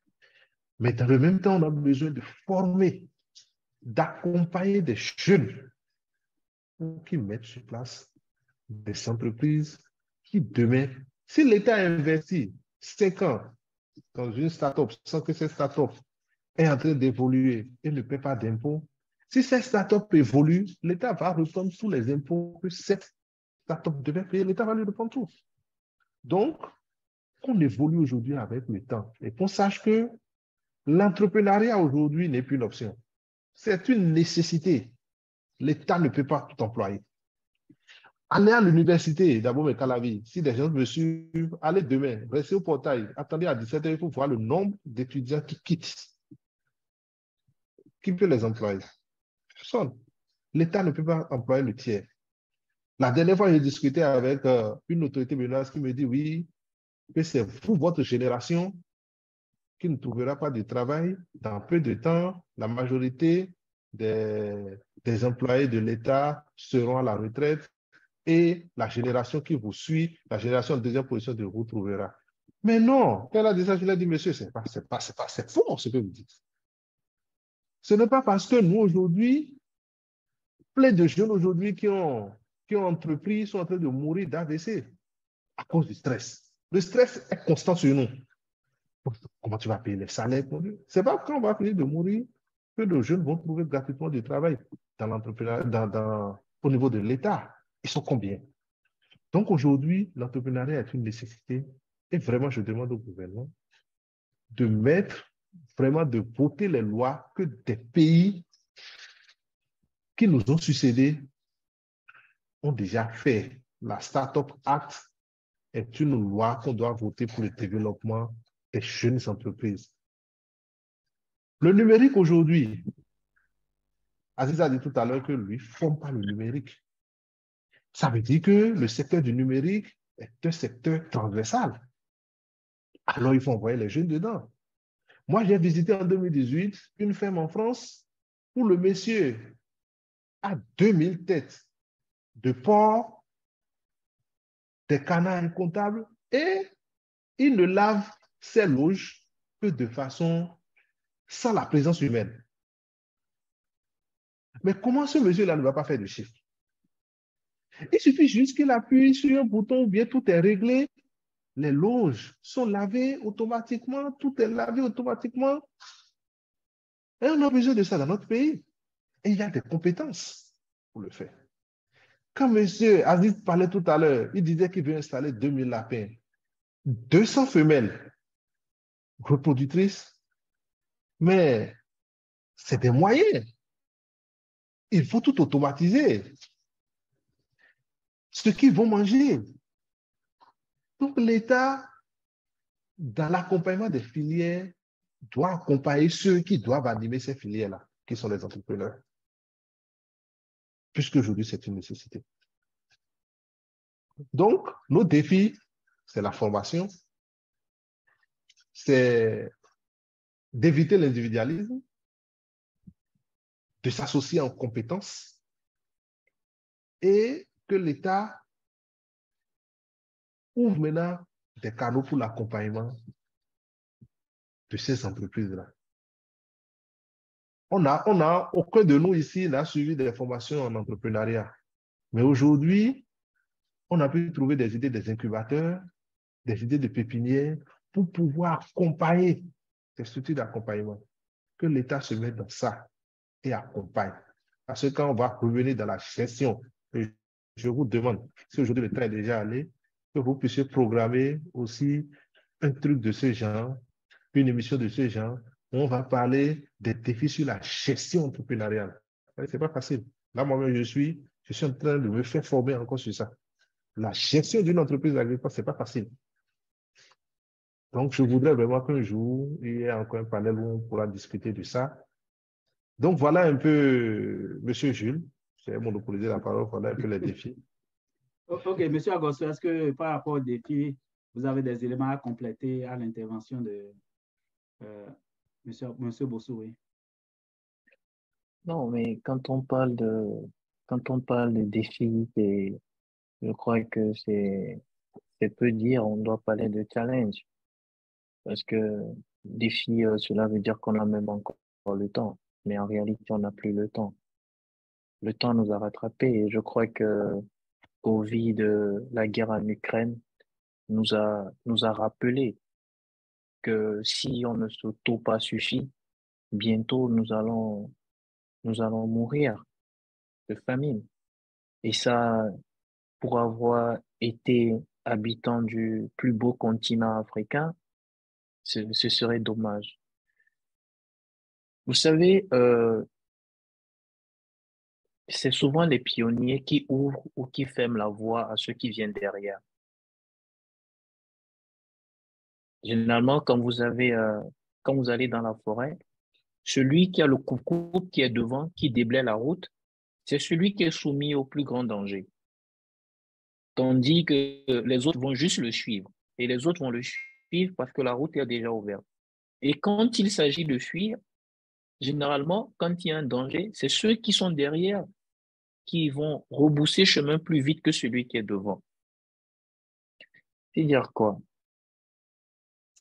Mais dans le même temps, on a besoin de former, d'accompagner des jeunes pour qu'ils mettent sur place des entreprises qui, demain, si l'État investit 5 ans dans une start-up sans que cette start-up est en train d'évoluer et ne paie pas d'impôts, si cette start-up évolue, l'État va reprendre tous les impôts que cette start-up devait payer, l'État va lui reprendre tout. Donc, on évolue aujourd'hui avec le temps et qu'on sache que l'entrepreneuriat aujourd'hui n'est plus une option. C'est une nécessité. L'État ne peut pas tout employer. Allez à l'université, d'abord, mais Calavi, si des gens me suivent, allez demain, restez au portail, attendez à 17h, il faut voir le nombre d'étudiants qui quittent. Qui peut les employer? Personne. L'État ne peut pas employer le tiers. La dernière fois, j'ai discuté avec une autorité béninoise qui me dit oui, que c'est vous, votre génération, qui ne trouvera pas de travail dans peu de temps. La majorité des employés de l'État seront à la retraite et la génération qui vous suit, la génération de deuxième position, de vous trouvera. Mais non, quand elle a dit ça, je lui ai dit, monsieur, c'est faux ce que vous dites. Ce n'est pas parce que nous, aujourd'hui, plein de jeunes aujourd'hui qui ont entrepris sont en train de mourir d'AVC à cause du stress. Le stress est constant sur nous. Comment tu vas payer les salaires pour nous? Ce n'est pas quand on va finir de mourir que nos jeunes vont trouver gratuitement du travail dans l'entrepreneuriat, au niveau de l'État. Ils sont combien? Donc aujourd'hui, l'entrepreneuriat est une nécessité et vraiment, je demande au gouvernement de de voter les lois que des pays qui nous ont succédé ont déjà fait. La Startup Act est une loi qu'on doit voter pour le développement des jeunes entreprises. Le numérique aujourd'hui, Aziz a dit tout à l'heure que lui ne forme pas le numérique. Ça veut dire que le secteur du numérique est un secteur transversal. Alors, il faut envoyer les jeunes dedans. Moi, j'ai visité en 2018 une ferme en France où le monsieur a 2000 têtes de porc, des canards incomptables et il ne lave ses loges que de façon sans la présence humaine. Mais comment ce monsieur-là ne va pas faire de chiffre? Il suffit juste qu'il appuie sur un bouton, bien tout est réglé. Les loges sont lavées automatiquement, tout est lavé automatiquement. Et on a besoin de ça dans notre pays. Et il y a des compétences pour le faire. Quand M. Aziz parlait tout à l'heure, il disait qu'il veut installer 2000 lapins. 200 femelles reproductrices, mais c'est des moyens. Il faut tout automatiser. Ce qu'ils vont manger. Donc l'État, dans l'accompagnement des filières, doit accompagner ceux qui doivent animer ces filières-là, qui sont les entrepreneurs. Puisque aujourd'hui, c'est une nécessité. Donc, nos défis, c'est la formation, c'est d'éviter l'individualisme, de s'associer en compétences et que l'État ouvre maintenant des canaux pour l'accompagnement de ces entreprises-là. Aucun de nous ici n'a suivi des formations en entrepreneuriat. Mais aujourd'hui, on a pu trouver des idées des incubateurs, des idées de pépinières pour pouvoir accompagner ces structures d'accompagnement. Que l'État se mette dans ça et accompagne. Parce que quand on va revenir dans la gestion, je vous demande, si aujourd'hui le train est déjà allé, que vous puissiez programmer aussi un truc de ce genre, une émission de ce genre, où on va parler des défis sur la gestion entrepreneuriale. C'est pas facile. Là, moi-même, je suis en train de me faire former encore sur ça. La gestion d'une entreprise agricole, c'est pas facile. Donc, je voudrais vraiment qu'un jour, il y ait encore un panel où on pourra discuter de ça. Donc, voilà un peu, Monsieur Jules, j'ai monopolisé la parole, voilà un peu les défis. OK, Monsieur Agosto, est-ce que par rapport aux défis, vous avez des éléments à compléter à l'intervention de Monsieur Bossouri? Non, mais quand on parle de défis, je crois que c'est peu dire, on doit parler de challenge. Parce que défi, cela veut dire qu'on a même encore le temps. Mais en réalité, on n'a plus le temps. Le temps nous a rattrapés et je crois que Covid, la guerre en Ukraine, nous a rappelé que si on ne s'auto pas suffit, bientôt nous allons mourir de famine. Et ça, pour avoir été habitant du plus beau continent africain, ce serait dommage. Vous savez, c'est souvent les pionniers qui ouvrent ou qui ferment la voie à ceux qui viennent derrière. Généralement, quand vous allez dans la forêt, celui qui a le coucou qui est devant, qui déblaye la route, c'est celui qui est soumis au plus grand danger. Tandis que les autres vont juste le suivre. Et les autres vont le suivre parce que la route est déjà ouverte. Et quand il s'agit de fuir, généralement, quand il y a un danger, c'est ceux qui sont derrière qui vont rebousser chemin plus vite que celui qui est devant. C'est-à-dire quoi?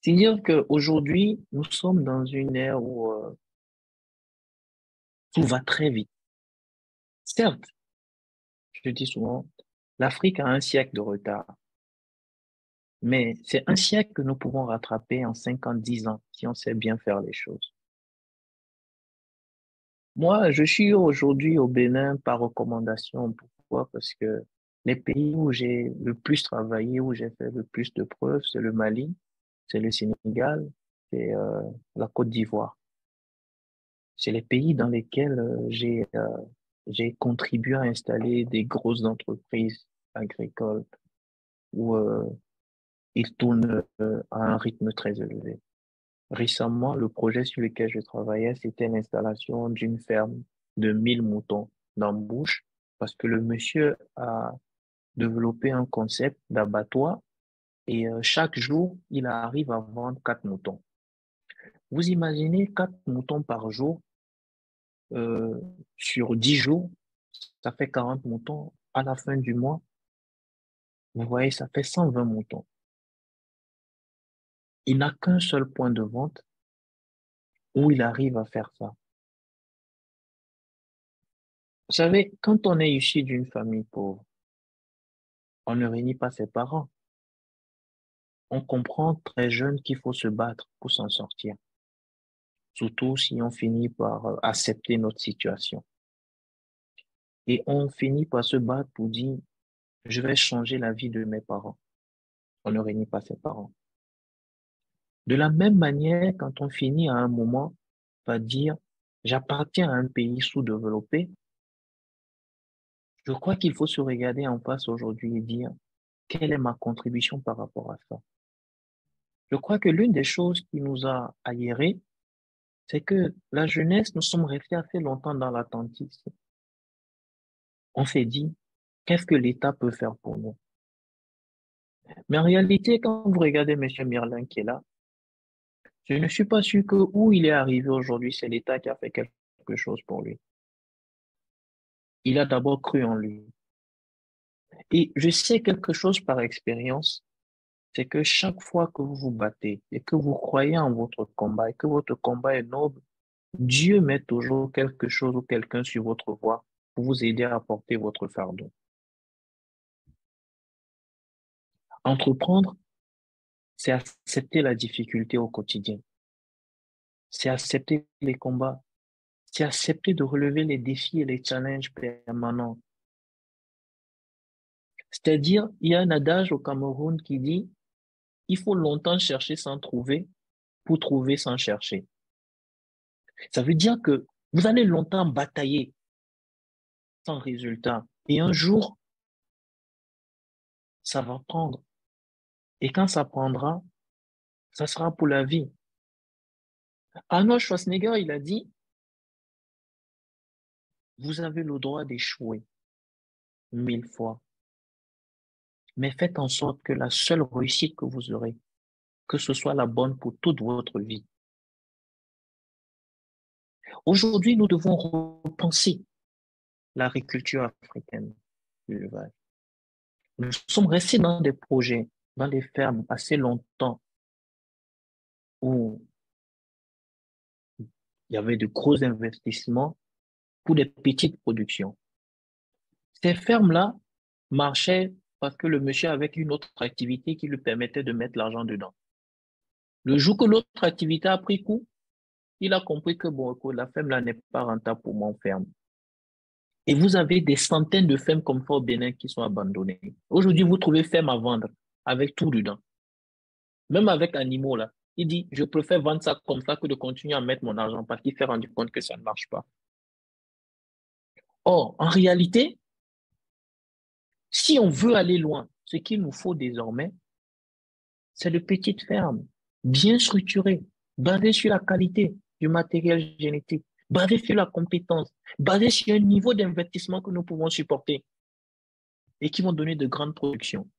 C'est-à-dire qu'aujourd'hui, nous sommes dans une ère où tout va très vite. Certes, je dis souvent, l'Afrique a un siècle de retard. Mais c'est un siècle que nous pouvons rattraper en 5 ans, 10 ans, si on sait bien faire les choses. Moi, je suis aujourd'hui au Bénin par recommandation. Pourquoi? Parce que les pays où j'ai le plus travaillé, où j'ai fait le plus de preuves, c'est le Mali, c'est le Sénégal, c'est la Côte d'Ivoire. C'est les pays dans lesquels j'ai contribué à installer des grosses entreprises agricoles où ils tournent à un rythme très élevé. Récemment, le projet sur lequel je travaillais, c'était l'installation d'une ferme de 1000 moutons dans Bouche, parce que le monsieur a développé un concept d'abattoir et chaque jour, il arrive à vendre 4 moutons. Vous imaginez 4 moutons par jour, euh, sur 10 jours, ça fait 40 moutons. À la fin du mois, vous voyez, ça fait 120 moutons. Il n'a qu'un seul point de vente où il arrive à faire ça. Vous savez, quand on est issu d'une famille pauvre, on ne réunit pas ses parents. On comprend très jeune qu'il faut se battre pour s'en sortir. Surtout si on finit par accepter notre situation. Et on finit par se battre pour dire, je vais changer la vie de mes parents. On ne réunit pas ses parents. De la même manière, quand on finit à un moment par dire, j'appartiens à un pays sous-développé, je crois qu'il faut se regarder en face aujourd'hui et dire, quelle est ma contribution par rapport à ça? Je crois que l'une des choses qui nous a aérés, c'est que la jeunesse, nous sommes restés assez longtemps dans l'attentisme. On s'est dit, qu'est-ce que l'État peut faire pour nous? Mais en réalité, quand vous regardez M. Mirlin qui est là, je ne suis pas sûr que où il est arrivé aujourd'hui, c'est l'État qui a fait quelque chose pour lui. Il a d'abord cru en lui. Et je sais quelque chose par expérience, c'est que chaque fois que vous vous battez et que vous croyez en votre combat et que votre combat est noble, Dieu met toujours quelque chose ou quelqu'un sur votre voie pour vous aider à porter votre fardeau. Entreprendre, c'est accepter la difficulté au quotidien. C'est accepter les combats. C'est accepter de relever les défis et les challenges permanents. C'est-à-dire, il y a un adage au Cameroun qui dit « Il faut longtemps chercher sans trouver pour trouver sans chercher ». Ça veut dire que vous allez longtemps batailler sans résultat. Et un jour, ça va prendre. Et quand ça prendra, ça sera pour la vie. Arnold Schwarzenegger, il a dit « Vous avez le droit d'échouer 1000 fois. Mais faites en sorte que la seule réussite que vous aurez, que ce soit la bonne pour toute votre vie. » Aujourd'hui, nous devons repenser l'agriculture africaine, l'élevage. Nous sommes restés dans des projets, dans des fermes assez longtemps où il y avait de gros investissements pour des petites productions. Ces fermes-là marchaient parce que le monsieur avait une autre activité qui lui permettait de mettre l'argent dedans. Le jour que l'autre activité a pris coup, il a compris que bon, la ferme-là n'est pas rentable pour mon ferme. Et vous avez des centaines de fermes comme ça au Bénin qui sont abandonnées. Aujourd'hui, vous trouvez ferme à vendre avec tout dedans. Même avec animaux, là. Il dit, je préfère vendre ça comme ça que de continuer à mettre mon argent parce qu'il s'est rendu compte que ça ne marche pas. Or, en réalité, si on veut aller loin, ce qu'il nous faut désormais, c'est de petites fermes, bien structurées, basées sur la qualité du matériel génétique, basées sur la compétence, basées sur un niveau d'investissement que nous pouvons supporter et qui vont donner de grandes productions.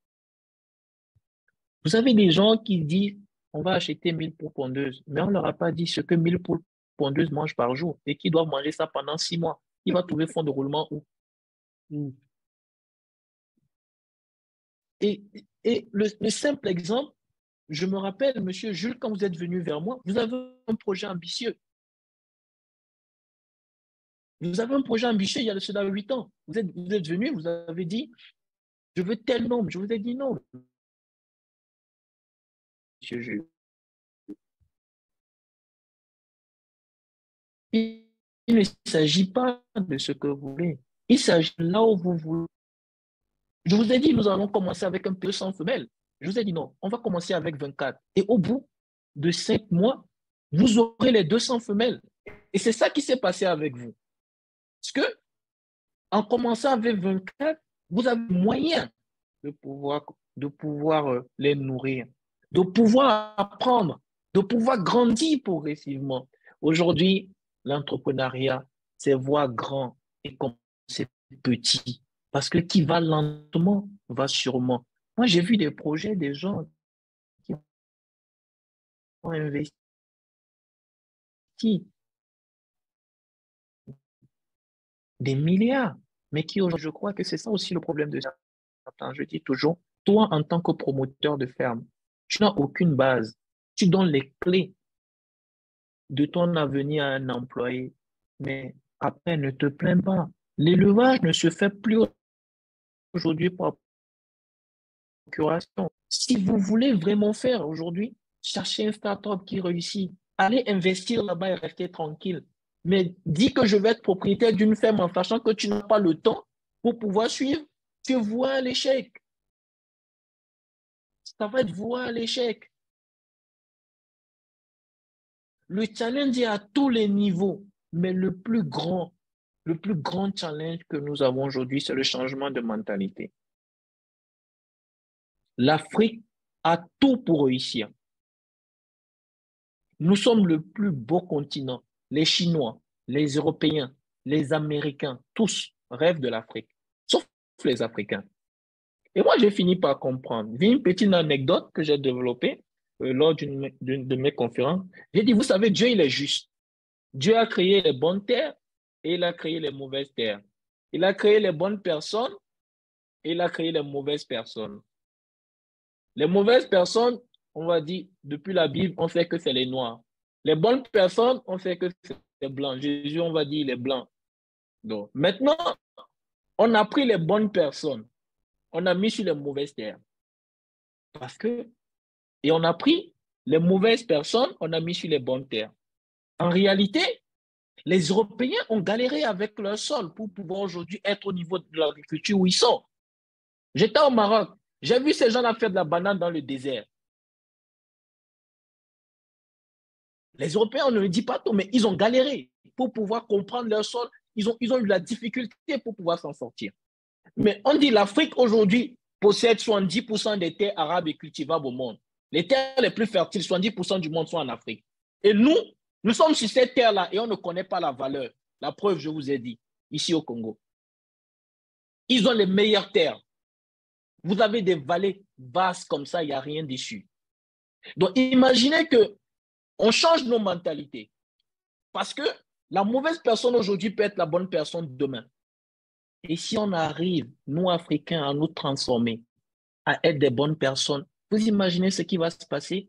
Vous avez des gens qui disent, on va acheter 1000 poules pondeuses, mais on ne leur a pas dit ce que 1000 poules pondeuses mangent par jour et qui doivent manger ça pendant 6 mois. Il va trouver fond de roulement où? Et le simple exemple, je me rappelle, monsieur Jules, quand vous êtes venu vers moi, vous avez un projet ambitieux. Vous avez un projet ambitieux il y a cela 8 ans. Vous êtes venu, vous avez dit, je veux tel nombre. Je vous ai dit non, monsieur Jules. Il ne s'agit pas de ce que vous voulez. Il s'agit là où vous voulez. Je vous ai dit, nous allons commencer avec un peu 200 femelles. Je vous ai dit non, on va commencer avec 24. Et au bout de 5 mois, vous aurez les 200 femelles. Et c'est ça qui s'est passé avec vous. Parce que, en commençant avec 24, vous avez moyen de pouvoir les nourrir, de pouvoir apprendre, de pouvoir grandir progressivement. Aujourd'hui, l'entrepreneuriat, c'est voir grand et commencer petit. Parce que qui va lentement, va sûrement. Moi, j'ai vu des projets, des gens qui ont investi des milliards, mais qui aujourd'hui, je crois que c'est ça aussi le problème de certains. Je dis toujours, toi, en tant que promoteur de ferme, tu n'as aucune base. Tu donnes les clés de ton avenir à un employé, mais après, ne te plains pas. L'élevage ne se fait plus aujourd'hui par procuration. Si vous voulez vraiment faire aujourd'hui, cherchez un start-up qui réussit. Allez investir là-bas et rester tranquille. Mais dis que je vais être propriétaire d'une ferme en sachant que tu n'as pas le temps pour pouvoir suivre, tu vois l'échec. Ça va être voir l'échec. Le challenge est à tous les niveaux, mais le plus grand challenge que nous avons aujourd'hui, c'est le changement de mentalité. L'Afrique a tout pour réussir. Nous sommes le plus beau continent. Les Chinois, les Européens, les Américains, tous rêvent de l'Afrique, sauf les Africains. Et moi, j'ai fini par comprendre. J'ai une petite anecdote que j'ai développée lors d'une de mes conférences. J'ai dit, vous savez, Dieu, il est juste. Dieu a créé les bonnes terres et il a créé les mauvaises terres. Il a créé les bonnes personnes et il a créé les mauvaises personnes. Les mauvaises personnes, on va dire, depuis la Bible, on sait que c'est les Noirs. Les bonnes personnes, on sait que c'est les Blancs. Jésus, on va dire les Blancs. Donc, maintenant, on a pris les bonnes personnes. On a mis sur les mauvaises terres. Et on a pris les mauvaises personnes, on a mis sur les bonnes terres. En réalité, les Européens ont galéré avec leur sol pour pouvoir aujourd'hui être au niveau de l'agriculture où ils sont. J'étais au Maroc, j'ai vu ces gens-là faire de la banane dans le désert. Les Européens, on ne le dit pas tout, mais ils ont galéré pour pouvoir comprendre leur sol. Ils ont eu de la difficulté pour pouvoir s'en sortir. Mais on dit l'Afrique aujourd'hui possède 70% des terres arables et cultivables au monde. Les terres les plus fertiles, 70% du monde sont en Afrique. Et nous sommes sur cette terre-là et on ne connaît pas la valeur. La preuve, je vous ai dit, ici au Congo. Ils ont les meilleures terres. Vous avez des vallées vastes comme ça, il n'y a rien dessus. Donc, imaginez qu'on change nos mentalités. Parce que la mauvaise personne aujourd'hui peut être la bonne personne demain. Et si on arrive, nous, Africains, à nous transformer, à être des bonnes personnes, vous imaginez ce qui va se passer?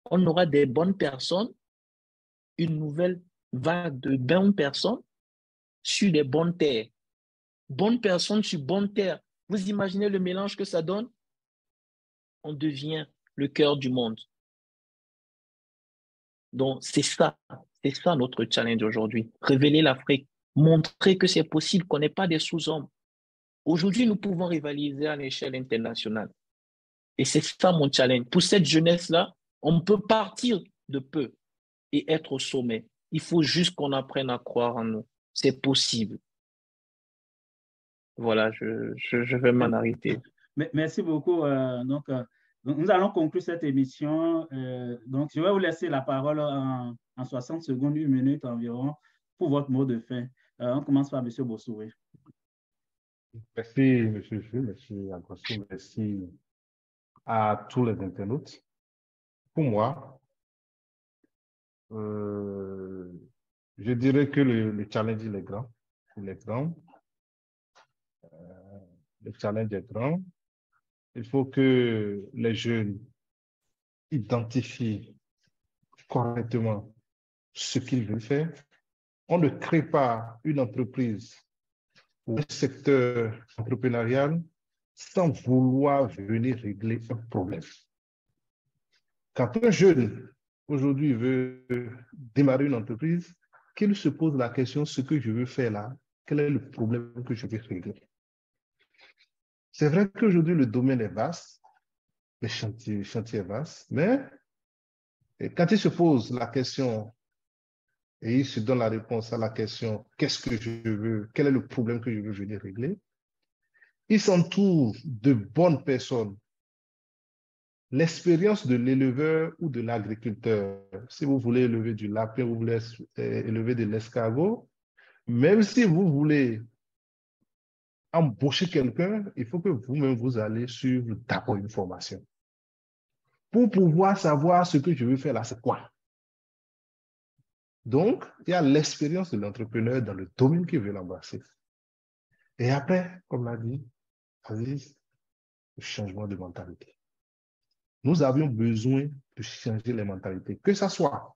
On aura des bonnes personnes, une nouvelle vague de bonnes personnes sur les bonnes terres. Bonnes personnes sur bonnes terres. Vous imaginez le mélange que ça donne? On devient le cœur du monde. Donc, c'est ça notre challenge aujourd'hui. Révéler l'Afrique, montrer que c'est possible, qu'on n'est pas des sous-hommes. Aujourd'hui, nous pouvons rivaliser à l'échelle internationale. Et c'est ça mon challenge. Pour cette jeunesse-là, on peut partir de peu et être au sommet. Il faut juste qu'on apprenne à croire en nous. C'est possible. Voilà, je vais m'en arrêter. Merci beaucoup. Nous allons conclure cette émission. Donc, je vais vous laisser la parole en 60 secondes, 1 minute environ, pour votre mot de fin. On commence par M. Bossouré. Merci, M. Jules, merci Agosso, merci à tous les internautes. Pour moi, je dirais que le challenge il est grand. Il est grand. Le challenge est grand. Il faut que les jeunes identifient correctement ce qu'ils veulent faire. On ne crée pas une entreprise ou un secteur entrepreneurial sans vouloir venir régler un problème. Quand un jeune aujourd'hui veut démarrer une entreprise, qu'il se pose la question, ce que je veux faire là, quel est le problème que je vais régler? C'est vrai qu'aujourd'hui, le domaine est vaste, le chantier est vaste, mais quand il se pose la question et il se donne la réponse à la question, qu'est-ce que je veux, quel est le problème que je veux venir régler, il s'entoure de bonnes personnes. L'expérience de l'éleveur ou de l'agriculteur, si vous voulez élever du lapin, vous voulez élever de l'escargot, même si vous voulez embaucher quelqu'un, il faut que vous-même vous allez suivre d'abord une formation. Pour pouvoir savoir ce que je veux faire là, c'est quoi? Donc, il y a l'expérience de l'entrepreneur dans le domaine qu'il veut l'embrasser. Et après, comme l'a dit Aziz, le changement de mentalité. Nous avions besoin de changer les mentalités, que ce soit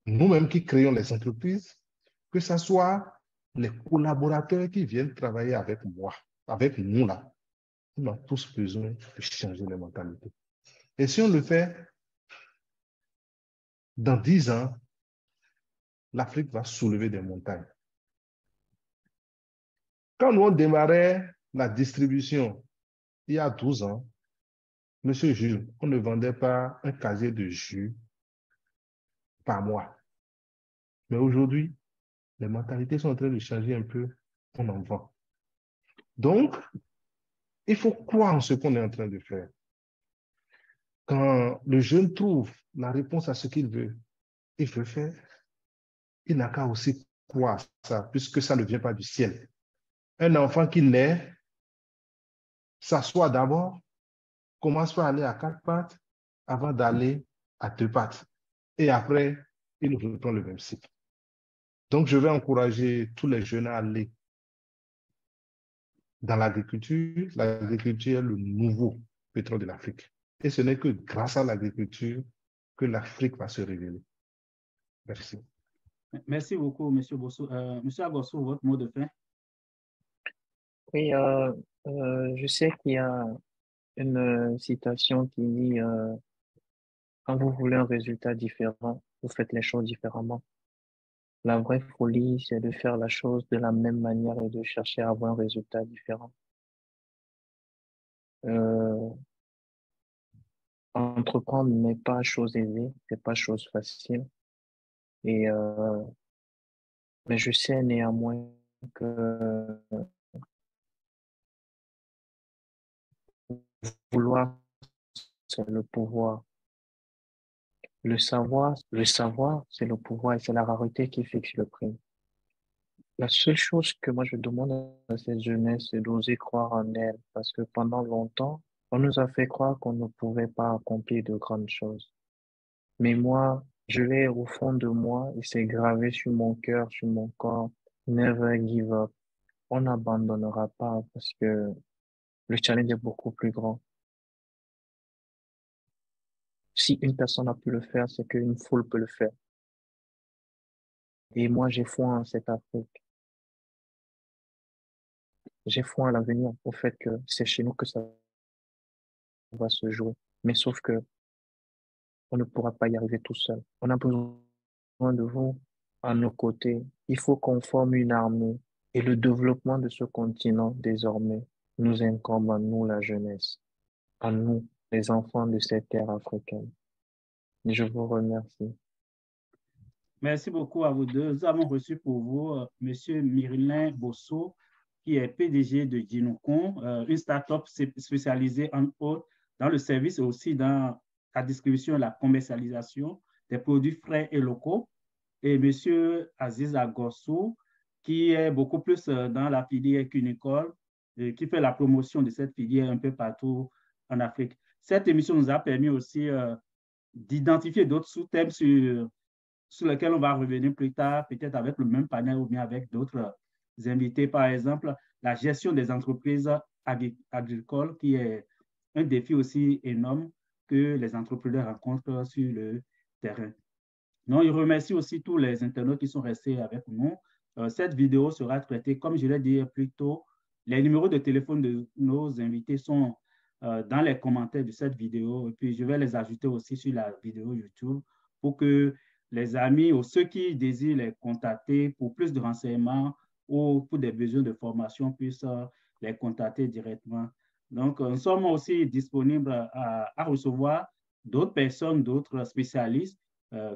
nous-mêmes qui créons les entreprises, que ce soit les collaborateurs qui viennent travailler avec moi, avec nous là. Nous avons tous besoin de changer les mentalités. Et si on le fait, dans 10 ans, l'Afrique va soulever des montagnes. Quand nous on démarrait la distribution il y a 12 ans, Monsieur Jules, on ne vendait pas un casier de jus par mois. Mais aujourd'hui, les mentalités sont en train de changer un peu, on en vend. Donc, il faut croire en ce qu'on est en train de faire. Quand le jeune trouve la réponse à ce qu'il veut faire, il n'a qu'à aussi croire ça, puisque ça ne vient pas du ciel. Un enfant qui naît, s'assoit d'abord, commence par aller à 4 pattes avant d'aller à 2 pattes. Et après, il reprend le même cycle. Donc, je vais encourager tous les jeunes à aller dans l'agriculture. L'agriculture est le nouveau pétrole de l'Afrique. Et ce n'est que grâce à l'agriculture que l'Afrique va se révéler. Merci. Merci beaucoup, M. Bosso. M. Agosso, votre mot de fin? Oui, je sais qu'il y a une citation qui dit quand vous voulez un résultat différent, vous faites les choses différemment. La vraie folie, c'est de faire la chose de la même manière et de chercher à avoir un résultat différent. Entreprendre n'est pas chose aisée, c'est pas chose facile. Et mais je sais néanmoins que vouloir, c'est le pouvoir. Le savoir, c'est le pouvoir et c'est la rareté qui fixe le prix. La seule chose que moi je demande à cette jeunesse, c'est d'oser croire en elle, parce que pendant longtemps, on nous a fait croire qu'on ne pouvait pas accomplir de grandes choses. Mais moi, je l'ai au fond de moi et c'est gravé sur mon cœur, sur mon corps. Never give up. On n'abandonnera pas parce que le challenge est beaucoup plus grand. Si une personne a pu le faire, c'est qu'une foule peut le faire. Et moi, j'ai foi en cette Afrique. J'ai foi en l'avenir, au fait que c'est chez nous que ça va se jouer. Mais sauf que on ne pourra pas y arriver tout seul. On a besoin de vous à nos côtés. Il faut qu'on forme une armée. Et le développement de ce continent, désormais, nous incombe à nous, la jeunesse, à nous, les enfants de cette terre africaine. Je vous remercie. Merci beaucoup à vous deux. Nous avons reçu pour vous M. Mirlin Bosso, qui est PDG de Jinokon, une start-up spécialisée en autres dans le service et aussi dans la distribution et la commercialisation des produits frais et locaux. Et M. Aziz Agossou, qui est beaucoup plus dans la filière cunicole, et qui fait la promotion de cette filière un peu partout en Afrique. Cette émission nous a permis aussi d'identifier d'autres sous-thèmes sur lesquels on va revenir plus tard, peut-être avec le même panel ou bien avec d'autres invités. Par exemple, la gestion des entreprises agricoles, qui est un défi aussi énorme que les entrepreneurs rencontrent sur le terrain. Donc, je remercie aussi tous les internautes qui sont restés avec nous. Cette vidéo sera traitée, comme je l'ai dit plus tôt, les numéros de téléphone de nos invités sont dans les commentaires de cette vidéo. Et puis, je vais les ajouter aussi sur la vidéo YouTube pour que les amis ou ceux qui désirent les contacter pour plus de renseignements ou pour des besoins de formation puissent les contacter directement. Donc, nous sommes aussi disponibles à recevoir d'autres personnes, d'autres spécialistes,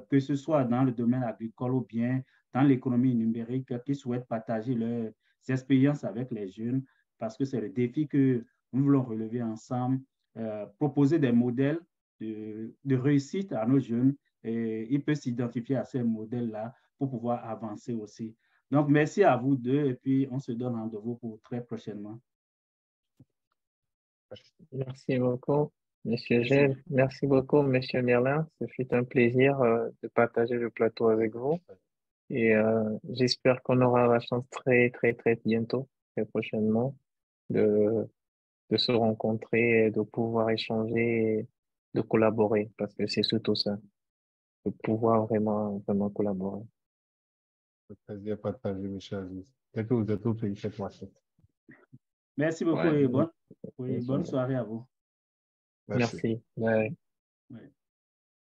que ce soit dans le domaine agricole ou bien dans l'économie numérique, qui souhaitent partager leurs expériences avec les jeunes, parce que c'est le défi que nous voulons relever ensemble, proposer des modèles de réussite à nos jeunes, et ils peuvent s'identifier à ces modèles-là pour pouvoir avancer aussi. Donc, merci à vous deux, et puis on se donne rendez-vous pour très prochainement. Merci beaucoup, Monsieur Gilles. Merci beaucoup, Monsieur Merlin. Ce fut un plaisir de partager le plateau avec vous. Et j'espère qu'on aura la chance très, très, très bientôt, très prochainement, de se rencontrer, et de pouvoir échanger, et de collaborer, parce que c'est surtout ça, de pouvoir vraiment, vraiment collaborer. Le plaisir partagé, M. Aziz. Dès que vous êtes au pays, faites-moi ça. Merci beaucoup et bonne soirée à vous. Merci. Merci. Bye. Ouais.